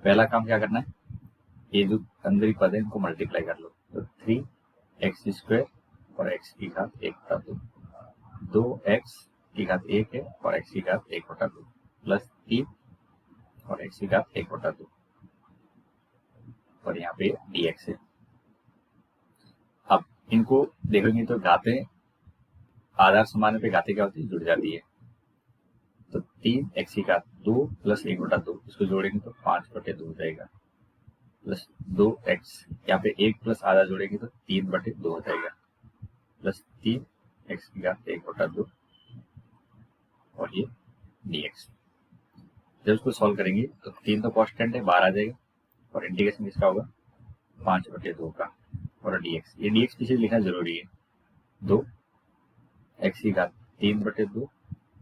Speaker 1: पहला काम क्या करना है, ये जो अंदर ही पद है इनको मल्टीप्लाई कर लो, तो 3x स्क्वायर और x की घात 1/2, 2x की घात 1 है और x की घात 1/2 प्लस 3 और x की घात 1/2 और यहाँ पे dx है। अब इनको देखेंगे तो घातें आधार समान पे घातें क्या होती है, जुड़ जाती है, तो 3x की घात 2 प्लस 1/2 इसको जोड़ेंगे तो 5/2 हो जाएगा, प्लस 2x, यहाँ पे 1 प्लस आधा जोड़ेंगे तो 3/2 हो जाएगा, प्लस 3x की घात 1/2 और ये dx। जब इसको सॉल्व करेंगे तो 3 तो कांस्टेंट है, बाहर आ जाएगा, और इंटीग्रेशन किसका होगा, 5/2 का और dx। ये dx पीछे लिखना जरूरी है, 2x की घात 3/2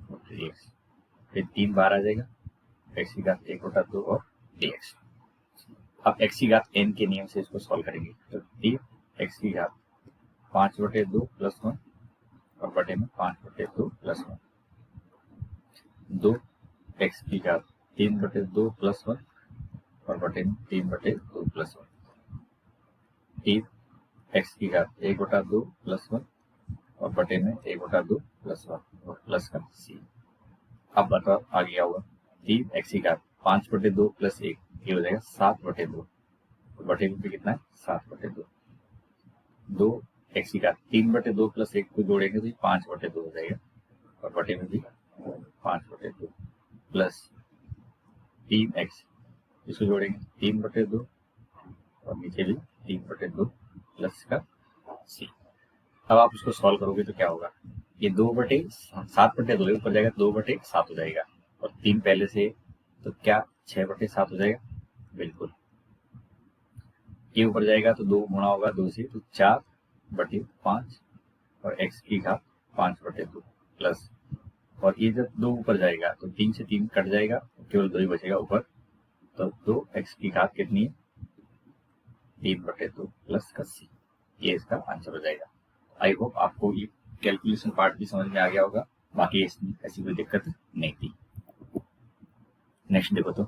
Speaker 1: और dx, फिर 3 बाहर आ जाएगा, x की घात 1/2 और dx। अब x की घात n के नियम से इसको सॉल्व करेंगे, तो 3x की घात 5/2 प्लस 1 और बटे में 5/2 प्लस 1, 2x की घात 3/2 प्लस 1 और बटे में 3/2 प्लस 1, तीन एक्स की घात 1/2 प्लस 1 और बटे में 1/2 प्लस 1 और प्लस का सी। अब बताओ आ गया होगा 3 एक्स की घात 5/2 प्लस 1, ये हो जाएगा 7/2। बटे में भी कितना है 7/2। 2 एक्स की घात 3/2 प्लस 1 को जोड़ेंगे तो 5/2 हो जाएगा और बटे में भी 5/2 प्लस 3x, इसको जोड़ेंगे 3/2 और नीचे भी 3/2 प्लस का सी। अब आप इसको सॉल्व करोगे तो क्या होगा, ये 2/7/2 ऊपर जाएगा 2/7 हो जाएगा और 3 पहले से, तो क्या 6/7 हो जाएगा। बिल्कुल, ये ऊपर जाएगा तो 2 गुणा होगा 2 से, तो 4/5 और x की घात 5/2 प्लस, और ये जब 2 ऊपर जाएगा तो 3 से 3 कट जाएगा, केवल 2 ही बचेगा ऊपर, तो 2x की घात कितनी है 3/2 प्लस का सी। ये इसका आंसर हो जाएगा। आई होप आपको ये कैलकुलेशन पार्ट भी समझ में आ गया होगा, बाकी इसमें ऐसी कोई दिक्कत नहीं थी। नेक्स्ट देखो तो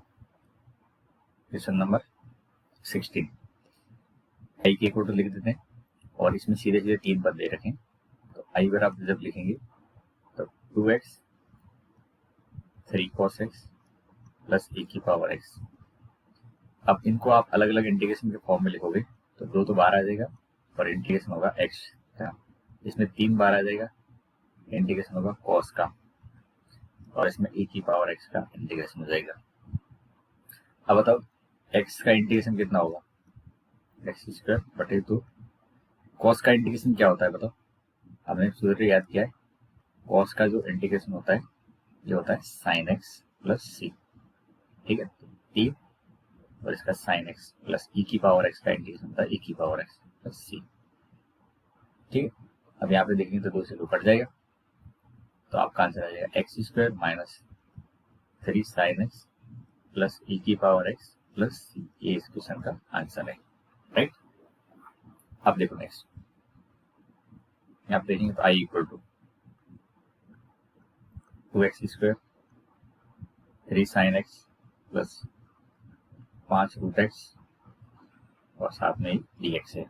Speaker 1: क्वेश्चन नंबर 16। आई के इक्वल टू लिख देते हैं और इसमें सीधे सीधे 3 पद दे रखें, तो आई बराबर जब लिखेंगे तो 2x 3 cos x plus e की पावर x। अब इनको आप अलग अलग इंटीग्रेशन के फॉर्म में लिखोगे तो 2 तो बाहर आ जाएगा और इंटीग्रेशन होगा x का, इसमें 3 बाहर आ जाएगा, इंटीग्रेशन होगा cos का, और इसमें e की पावर x का इंटीग्रेशन हो जाएगा। अब बताओ x का इंटीग्रेशन कितना होगा, x²/2। cos का इंटीग्रेशन क्या होता है बताओ, हमने सूत्र याद किया है, cos का जो इंटीग्रेशन होता है ये होता है sin x प्लस सी। ठीक है, 3 और इसका sin x प्लस e की पावर x का इंटीग्रेशन होता है e की पावर x प्लस सी। ठीक है, अब यहाँ पे देखेंगे तो 2 से 2 कट जाएगा, तो आपका आंसर आ जाएगा x² minus 3 sin x plus e की पावर x प्लस सी। ये इस क्वेश्चन का आंसर है, राइट। अब देखो नेक्स्ट, यहाँ पे देखेंगे तो i equal to 2x² 3 sin x plus 5√x और साथ में ही dx है,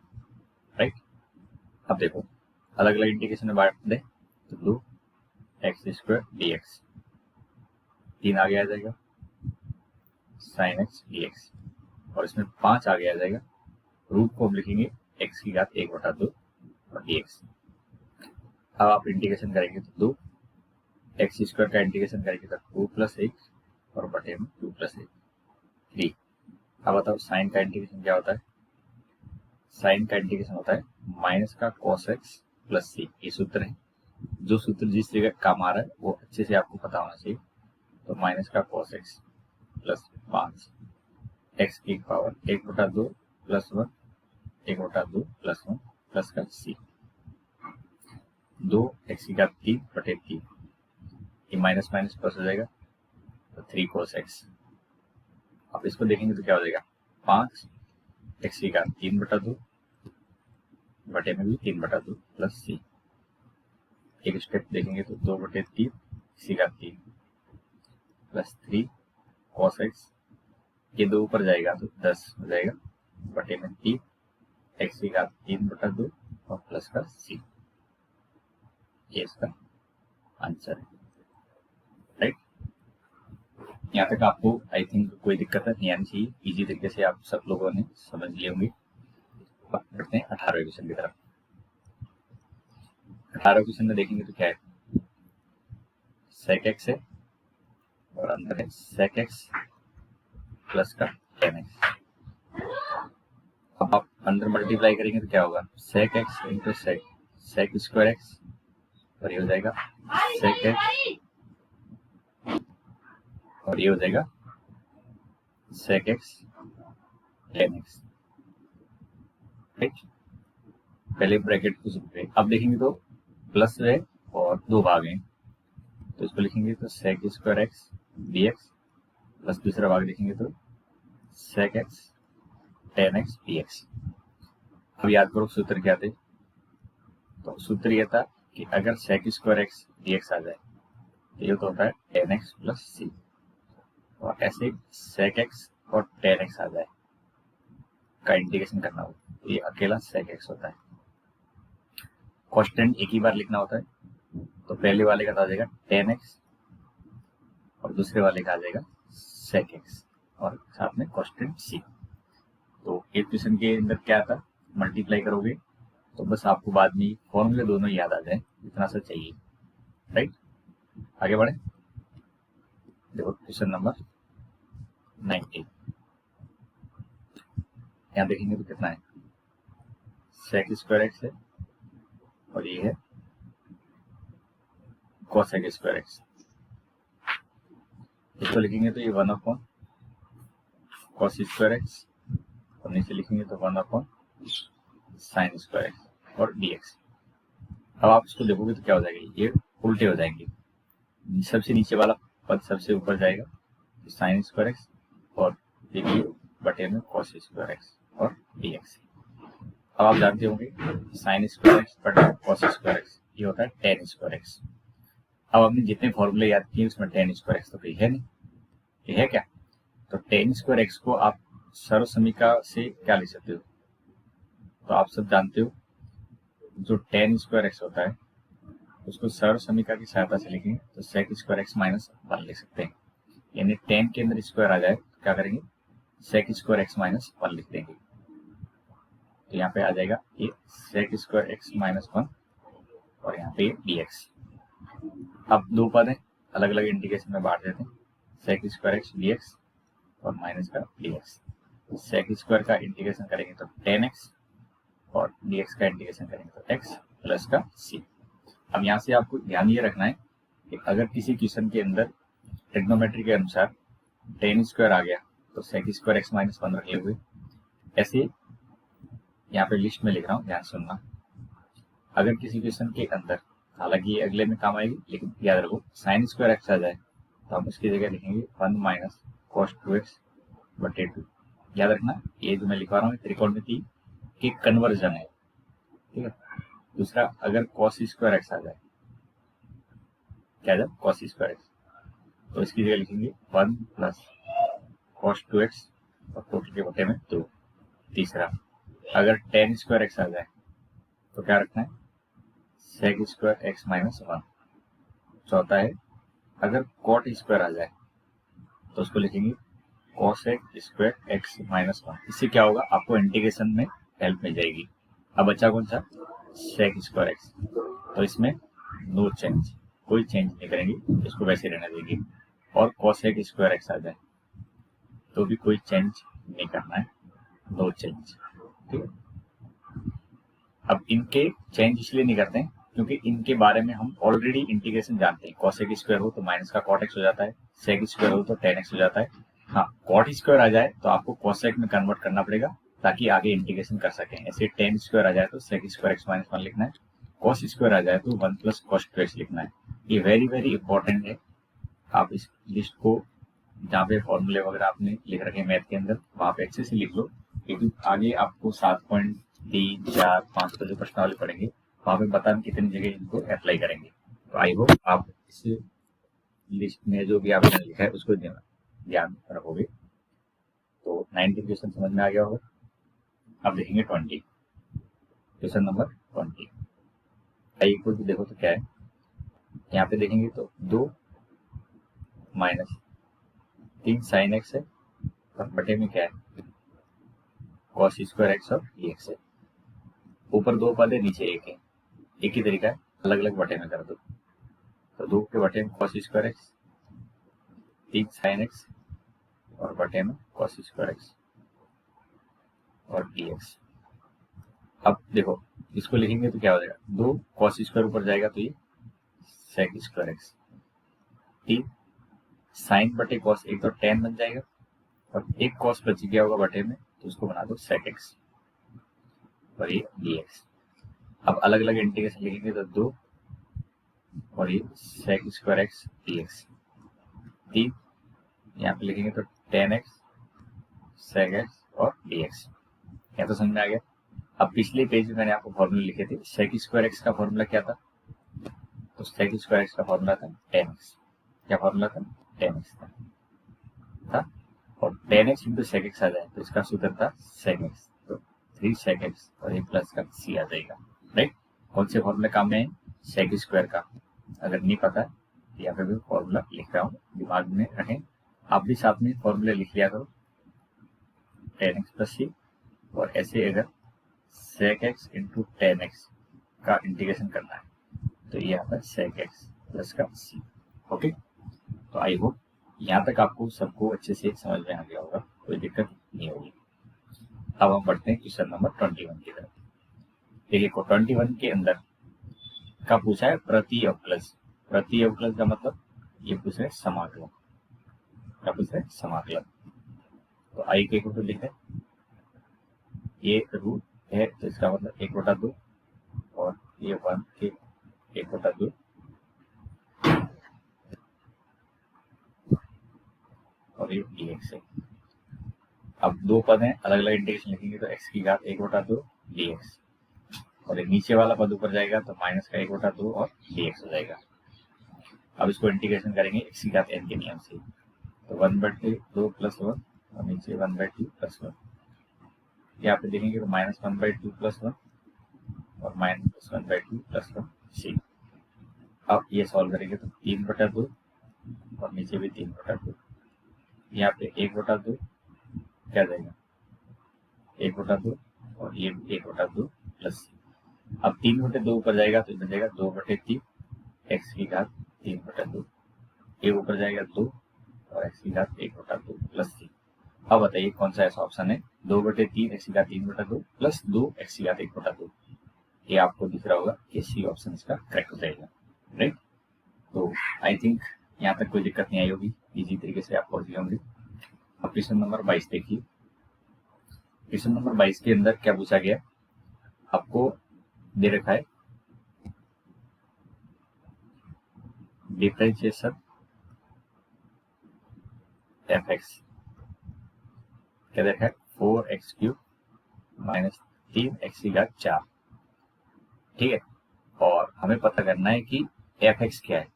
Speaker 1: राइट। अब देखो अलग अलग इंटीग्रेशन में बांट दे तो 2x² dx, 3 आगे आ जाएगा sin x dx और इसमें 5 आगे आ जाएगा, रूट को हम लिखेंगे x की घात 1/2 और dx। अब आप इंटीग्रेशन करेंगे तो 2x² का इंटीग्रेशन करेंगे तो 2 + 1 और बटे में 2 + 1 3। अब बताओ साइन का इंटीग्रेशन क्या होता है, साइन का इंटीग्रेशन होता है माइनस का cos x प्लस सी। ये सूत्र है, जो सूत्र जिस जगह काम आ रहा है वो अच्छे से आपको पता होना चाहिए। तो माइनस का cos x प्लस 5 x की पावर 1/2 प्लस 1 1/2 प्लस 1 प्लस का सी। 2 x की घात 3/3, ये माइनस माइनस प्लस हो जाएगा तो 3 cos x। अब इसको देखेंगे तो क्या हो जाएगा 5 x की घात 3/2 बटे में भी 3/2 प्लस सी। एक स्टेप देखेंगे तो 2/3 x की घात 3 प्लस 3 cos x, ये 2 ऊपर जाएगा तो 10 हो जाएगा बटे में 3 x की घात 3/2 और प्लस का सी। ये इसका आंसर है, राइट। यहाँ तक आपको आई थिंक कोई दिक्कत नहीं आनी चाहिए, इजी तरीके से आप सब लोगों ने समझ लिए होंगे। बढ़ते हैं 18वें क्वेश्चन की तरफ। 18वें क्वेश्चन में देखेंगे तो क्या है, sec x है और अंदर है sec x प्लस का tan x। अब आप अंदर मल्टीप्लाई करेंगे तो क्या होगा sec x into sec² x और ये हो जाएगा sec x और ये हो जाएगा sec x tan x, right. पहले ब्रैकेट को सुनते, अब देखेंगे तो प्लस है और 2 भाग हैं, तो इसको लिखेंगे तो sec² x dx प्लस दूसरा भाग लिखेंगे तो sec x tan x dx। अब याद करो सूत्र क्या थे, तो सूत्र यह था कि अगर sec² x dx आ जाए तो ये तो होता है tan x प्लस सी, और ऐसे sec x और tan x आ जाए का इंटीग्रेशन करना हो ये अकेला sec x होता है। कांस्टेंट एक ही बार लिखना होता है, तो पहले वाले का आ जाएगा tan x और दूसरे वाले का आ जाएगा sec x और साथ में कांस्टेंट c। तो इक्वेशन के अंदर क्या आता, मल्टीप्लाई करोगे तो बस आपको बाद में फॉर्मूले दोनों याद आ जाए, इतना सा चाहिए, राइट। आगे बढ़े, देखो क्वेश्चन नंबर 19। यहाँ देखेंगे तो कितना है, sec स्क्वायर x है और ये है cosec स्क्वायर x। इसको लिखेंगे तो ये 1/cos स्क्वायर x और नीचे लिखेंगे तो 1/sin स्क्वायर x और dx। अब आप इसको देखोगे तो क्या हो जाएगा, ये उल्टे हो जाएंगे, सबसे नीचे वाला पद सबसे ऊपर जाएगा sin स्क्वायर x और देखिए बटे में cos स्क्वायर x और dx। अब आप जानते होंगे sin स्क्वायर x बटे cos स्क्वायर x ये होता है tan स्क्वायर x। अब हमने जितने फॉर्मूले याद किए उसमें tan स्क्वायर x तो कहीं है नहीं, ये है क्या, तो tan स्क्वायर x को आप सर्व समीकरण से क्या लिख सकते हो, तो आप सब जानते हो जो tan स्क्वायर x होता है उसको सर्व समीकरण की सहायता से लिखेंगे तो sec स्क्वायर x माइनस 1 लिख सकते हैं, यानी tan के अंदर स्क्वायर आ जाए तो क्या करेंगे sec स्क्वायर x माइनस 1 लिख देंगे। तो यहाँ पे आ जाएगा ये sec स्क्वायर x माइनस 1 और यहाँ पे dx। अब दो पद हैं, अलग अलग इंटीग्रेशन में बांट देते हैं, sec स्क्वायर x dx और माइनस का dx। sec स्क्वायर का इंटीग्रेशन करेंगे तो tan x और dx का इंटीग्रेशन करेंगे तो x प्लस का c। अब यहाँ से आपको ध्यान ये रखना है कि अगर किसी क्वेश्चन के अंदर ट्रिग्नोमेट्री के अनुसार tan स्क्वायर आ गया तो sec स्क्वायर x माइनस 1 रखे हुए, ऐसे यहाँ पे लिस्ट में लिख रहा हूँ, ध्यान सुनना। अगर किसी क्वेश्चन के अंदर, हालांकि ये अगले में काम आएगी, लेकिन याद रखो sin स्क्वायर x आ जाए तो हम उसकी जगह लिखेंगे 1 माइनस cos 2x बटे 2। याद रखना ये जो मैं लिखवा रहा हूँ त्रिकोणमिति की कन्वर्जन है, ठीक है। दूसरा, अगर cos स्क्वायर x आ जाए, क्या आ जाए cos स्क्वायर x, तो इसकी जगह लिखेंगे 1 प्लस cos 2x और टोटल के बटे में 2। तीसरा, अगर tan स्क्वायर x आ जाए तो क्या रखना है sec स्क्वायर x माइनस 1। चौथा है, अगर cot स्क्वायर आ जाए तो उसको लिखेंगे cosec स्क्वायर x माइनस 1। इससे क्या होगा, आपको इंटीग्रेशन में हेल्प मिल जाएगी। अब बचा कौन सा, sec स्क्वायर x, तो इसमें नो चेंज, कोई चेंज नहीं करेंगे, इसको वैसे रहने देंगे। और cosec स्क्वायर x आ जाए तो भी कोई चेंज नहीं करना है, नो चेंज, ठीक है। अब इनके चेंज इसलिए नहीं करते हैं क्योंकि इनके बारे में हम ऑलरेडी इंटीग्रेशन जानते हैं, cosec स्क्वायर हो तो माइनस का cot x हो जाता है, sec स्क्वायर हो तो tan x हो जाता है। हाँ, cot स्क्वायर आ जाए तो आपको cosec में कन्वर्ट करना पड़ेगा ताकि आगे इंटीग्रेशन कर सकें। ऐसे tan स्क्वायर आ जाए तो sec स्क्वायर x माइनस 1 लिखना है, cos स्क्वायर आ जाए तो 1 प्लस cos 2x लिखना है। ये वेरी वेरी इंपॉर्टेंट है, आप इस लिस्ट को जहाँ पे फॉर्मूले वगैरह आपने लिख रखे मैथ के अंदर वहाँ पे अच्छे से लिख लो, क्योंकि आगे आपको 7.3, 4, 5 पर जो प्रश्नावली पढ़ेंगे वहाँ पे बताएं कितनी जगह इनको अप्लाई करेंगे। तो आई होप आप इस लिस्ट में जो भी आपने लिखा है उसको ध्यान रखोगे। तो 19 क्वेश्चन समझ में आ गया होगा। अब देखेंगे 20, question number 20। I equal to देखो तो क्या है, यहाँ पे देखेंगे तो 2 माइनस 3 साइन एक्स है और बटे में क्या है cos स्क्वायर एक्स और dx है। ऊपर दो पद है, नीचे एक है, एक ही तरीका है, अलग अलग बटे में कर दो। तो 2 के बटे में cos square x, 3 sine x और बटे में cos स्क्वायर एक्स और dx। अब देखो इसको लिखेंगे तो क्या हो जाएगा, 2 cos स्क्वायर ऊपर जाएगा तो ये sec स्क्वायर एक्स, 3 साइन बटे cos, एक तो tan बन जाएगा और एक cos बच गया होगा बटे में तो उसको बना दो sec x और ये dx। अब अलग अलग इंटीग्रेशन लिखेंगे तो 2 और ये sec स्क्वायर x dx, 3 यहाँ पे लिखेंगे तो tan x sec x और dx। यहाँ तो समझ में आ गया। अब पिछले पेज में मैंने आपको फॉर्मूले लिखे थे, sec स्क्वायर x का फॉर्मूला क्या था, तो sec स्क्वायर x का फॉर्मूला था tan x। क्या फॉर्मूला था, tan x था और tan x into sec x आ जाए तो इसका सूत्र था sec x। तो 3 sec x और ये प्लस का c आ जाएगा। राइट, कौन से फॉर्मूले काम में है? सेक स्क्वायर का। अगर नहीं पता है यहाँ पे भी फॉर्मूला लिख रहा हूँ, दिमाग में रखें। आप भी साथ में फॉर्मूले लिख लिया करो, tan x प्लस सी। और ऐसे अगर sec x into tan x का इंटीग्रेशन करना है तो ये आता है sec x प्लस का c। ओके, तो आई होप यहाँ तक आपको सबको अच्छे से समझ में आ गया होगा, कोई दिक्कत नहीं होगी। अब हम बढ़ते हैं क्वेश्चन नंबर 21 की तरफ। देखिए 21 के अंदर का पूछा है प्रति अवकलज। प्रति अवकलज का मतलब ये पूछ रहे समाकलन का, पूछ रहे समाकलन। तो आई के को तो लिखे ये रूट है तो इसका मतलब 1/2 और ये 1 के 1/2 और ये dx है। अब दो पद हैं, अलग अलग इंटीग्रेशन लिखेंगे तो x की घात 1/2 dx और एक नीचे वाला पद ऊपर जाएगा तो माइनस का 1/2 और dx हो जाएगा। अब इसको इंटीग्रेशन करेंगे x की घात n के नियम से, तो 1/2 प्लस 1 और नीचे 1/2 प्लस 1। यहाँ पे देखेंगे तो -1/2 प्लस 1 और -1/2 प्लस 1 c। अब ये सॉल्व करेंगे तो 3/2 और नीचे भी 3/2। यहाँ पे 1/2 क्या जाएगा 1/2 और ये 1/2 प्लस c। अब 3/2 ऊपर जाएगा तो बन जाएगा 2/3 x की घात 3/2। ये ऊपर जाएगा 2 और x की घात 1/2 प्लस c। अब बताइए कौन सा ऐसा ऑप्शन है 2/3 x की घात 3/2 प्लस 2 x की घात 1/2। ये आपको दिख रहा होगा कि सी ऑप्शन इसका करेक्ट हो जाएगा। राइट, तो आई थिंक यहाँ तक कोई दिक्कत नहीं आई होगी, इजी तरीके से आप पहुंच गए होंगे। अब क्वेश्चन नंबर 22 देखिए। क्वेश्चन नंबर 22 के अंदर क्या पूछा गया, आपको दे रखा है डिफरेंशिएशन एफ एक्स, क्या दे रखा है 4x³ माइनस 3x की घात 4। ठीक है, और हमें पता करना है कि एफ एक्स क्या है।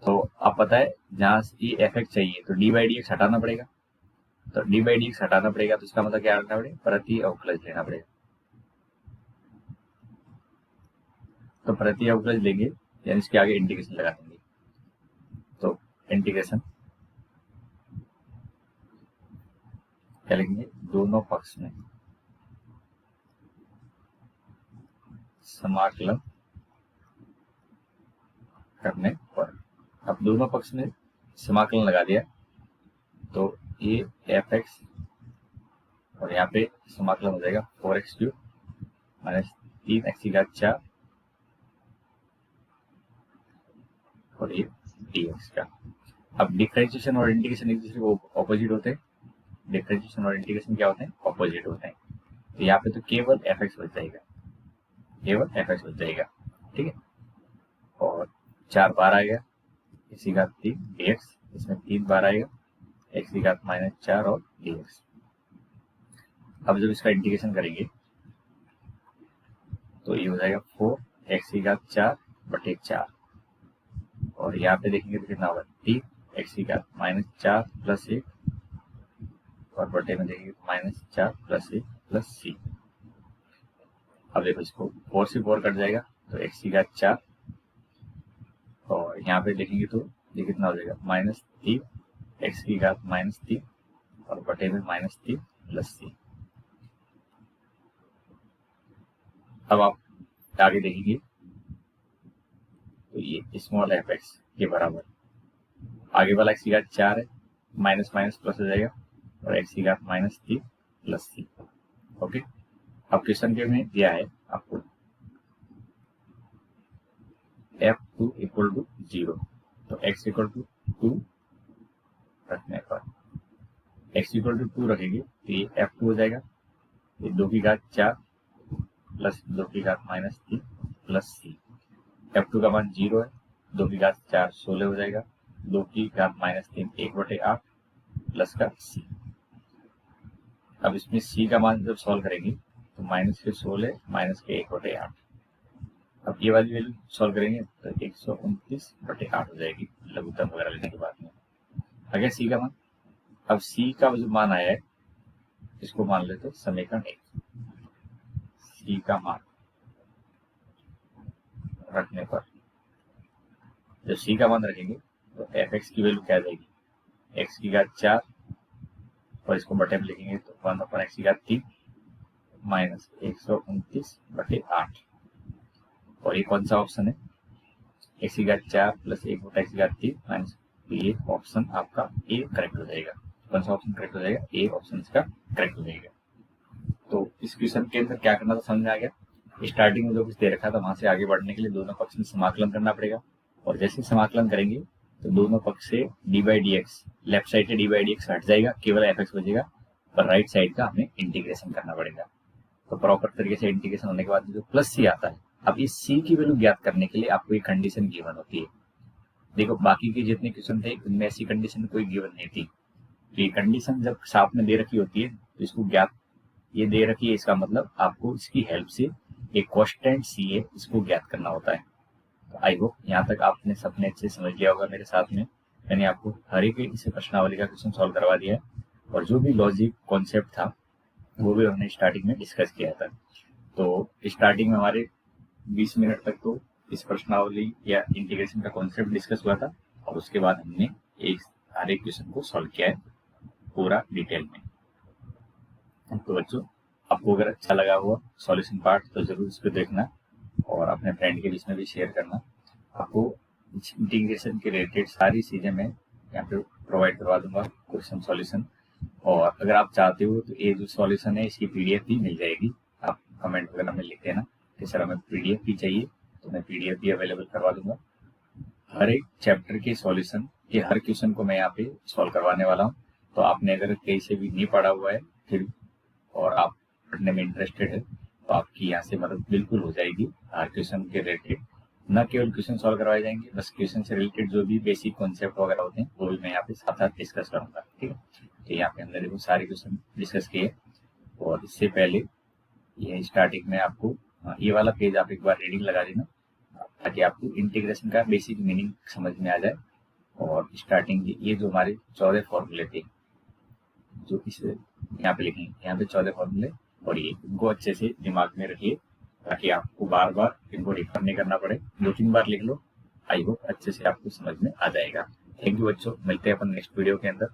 Speaker 1: तो आप पता है जहां ये एफ एक्स चाहिए तो डी/dx हटाना पड़ेगा, तो डी/dx हटाना पड़ेगा तो इसका मतलब क्या रखना पड़ेगा प्रति अवकलज लेना पड़ेगा। तो प्रति अवकलज लेंगे यानी इसके आगे इंटीग्रेशन लगा देंगे, तो इंटीग्रेशन क्या लिखेंगे दोनों पक्ष में समाकलन करने पर। अब दोनों पक्ष में समाकलन लगा दिया तो ये एफ एक्स और यहाँ पे समाकलन हो जाएगा 4x³ माइनस 3x की घात 4 और ये dx का। अब डिफरेंशिएशन और इंटीग्रेशन एक दूसरे को ऑपोजिट होते हैं, डिफरेंशिएशन और इंटीग्रेशन क्या होते हैं ऑपोजिट होते हैं। तो यहाँ पे तो केवल एफ एक्स बच जाएगा, केवल एफ एक्स बच जाएगा। ठीक है, और 4 बार आएगा x की घात 3 dx, इसमें 3 बार आएगा x की घात -4 और dx। अब जब इसका इंटीग्रेशन करेंगे तो ये हो जाएगा 4x की घात 4/4 और यहाँ पे देखेंगे तो कितना होगा 3x की घात -4 प्लस 1 और बटे में देखेंगे -4 प्लस 1 प्लस c। अब देखो इसको 4 से 4 कट जाएगा तो x की घात 4 और यहाँ पे देखेंगे तो ये कितना हो जाएगा -3 x की घात -3 और बटे में -3 प्लस c। अब आप आगे देखेंगे तो ये स्मॉल एफ एक्स के बराबर, आगे वाला x की घात 4 है, माइनस माइनस प्लस हो जाएगा और x की घात -3 प्लस c। ओके, अब क्वेश्चन के में दिया है आपको f2 = 0, तो x = 2 रखने पर x = 2 रखेंगे तो ये f2 हो जाएगा, ये 2 की घात 4 प्लस 2 की घात -3 प्लस c। f2 का मान 0 है, 2 की घात 4 16 हो जाएगा, 2 की घात -3 1/8 प्लस का c। अब इसमें c का मान जब सॉल्व करेंगे तो -16 -1/8। अब ये वाली वैल्यू सॉल्व करेंगे तो 129/8 हो जाएगी लघुत्तम वगैरह लेने के बाद में। अगर c का मान, अब c का जो मान आया है इसको मान लेते समीकरण 1। सी का मान रखने पर, जब सी का मान रखेंगे तो एफ एक्स की वैल्यू क्या आ जाएगी, एक्स की घात 4, और इसको बटे में लिखेंगे तो 1/x की घात 3 माइनस 129/8। और ये कौन सा ऑप्शन है, एक्स की घात 4 प्लस 1/x की घात 3 माइनस, ये ऑप्शन आपका ए करेक्ट हो जाएगा। कौन सा ऑप्शन करेक्ट हो जाएगा, ए ऑप्शन इसका करेक्ट हो जाएगा। तो इस क्वेश्चन के अंदर क्या करना था समझ में आ गया। स्टार्टिंग में जो कुछ दे रखा था वहां से आगे बढ़ने के लिए दोनों पक्ष में समाकलन करना पड़ेगा, और जैसे समाकलन करेंगे तो दोनों पक्ष से D by D x, left side से डी बाई डी एक्स हट जाएगा, केवल एफ एक्स बचेगा, पर राइट साइड का हमें इंटीग्रेशन करना पड़ेगा। तो प्रॉपर तरीके से इंटीग्रेशन होने के बाद जो प्लस सी आता है, अब इस सी की वैल्यू ज्ञात करने के लिए आपको एक कंडीशन गिवन होती है। देखो बाकी के जितने क्वेश्चन थे उनमें ऐसी कंडीशन कोई गिवन नहीं थी। तो ये कंडीशन जब साथ में दे रखी होती है तो इसको ज्ञात, ये दे रखी है इसका मतलब आपको इसकी हेल्प से एक कांस्टेंट सी है इसको ज्ञात करना होता है। तो आई होप यहाँ तक आपने सबने अच्छे समझ लिया होगा। मेरे साथ में मैंने आपको हर एक इसे प्रश्नावली का क्वेश्चन सॉल्व करवा दिया है, और जो भी लॉजिक कॉन्सेप्ट था वो भी हमने स्टार्टिंग में डिस्कस किया था। तो स्टार्टिंग में हमारे 20 मिनट तक तो इस प्रश्नावली या इंटीग्रेशन का कॉन्सेप्ट डिस्कस हुआ था, और उसके बाद हमने हर एक क्वेश्चन को सॉल्व किया है पूरा डिटेल में। तो बच्चों आपको अगर अच्छा लगा हुआ सॉल्यूशन पार्ट तो जरूर इसको देखना, और अपने फ्रेंड के बीच में भी शेयर करना। आपको इंटीग्रेशन के रिलेटेड सारी चीजें मैं यहाँ पे प्रोवाइड करवा दूंगा, क्वेश्चन सॉल्यूशन। और अगर आप चाहते हो तो ये जो सॉल्यूशन है इसकी पीडीएफ भी मिल जाएगी। आप कमेंट वगैरह में लिख देना कि सर हमें पीडीएफ भी चाहिए, तो मैं पीडीएफ भी अवेलेबल करवा दूंगा। हर एक चैप्टर के सॉल्यूशन के हर क्वेश्चन को मैं यहाँ पे सॉल्व करवाने वाला हूँ। तो आपने अगर कहीं से भी नहीं पढ़ा हुआ है फिर और आप पढ़ने में इंटरेस्टेड है तो आपकी यहाँ से मदद बिल्कुल हो जाएगी। हर क्वेश्चन के रिलेटेड न केवल क्वेश्चन सॉल्व करवाए जाएंगे, बस क्वेश्चन से रिलेटेड जो भी बेसिक कॉन्सेप्ट वगैरह होते हैं वो भी मैं यहाँ पे साथ साथ डिस्कस करूंगा। ठीक है, तो यहाँ पे अंदर देखो सारे क्वेश्चन डिस्कस किए। और इससे पहले ये स्टार्टिंग में आपको ये वाला पेज आप एक बार रीडिंग लगा देना, ताकि आपको इंटीग्रेशन का बेसिक मीनिंग समझ में आ जाए। और स्टार्टिंग ये जो हमारे 14 फॉर्मूले थे जो इस यहाँ पे लिखेंगे, यहाँ पे 14 फॉर्मूले, और ये इनको अच्छे से दिमाग में रखिए ताकि आपको बार बार इनको रिफर नहीं करना पड़े। 2-3 बार लिख लो, आई होप अच्छे से आपको समझ में आ जाएगा। थैंक यू बच्चों, मिलते हैं अपन नेक्स्ट वीडियो के अंदर।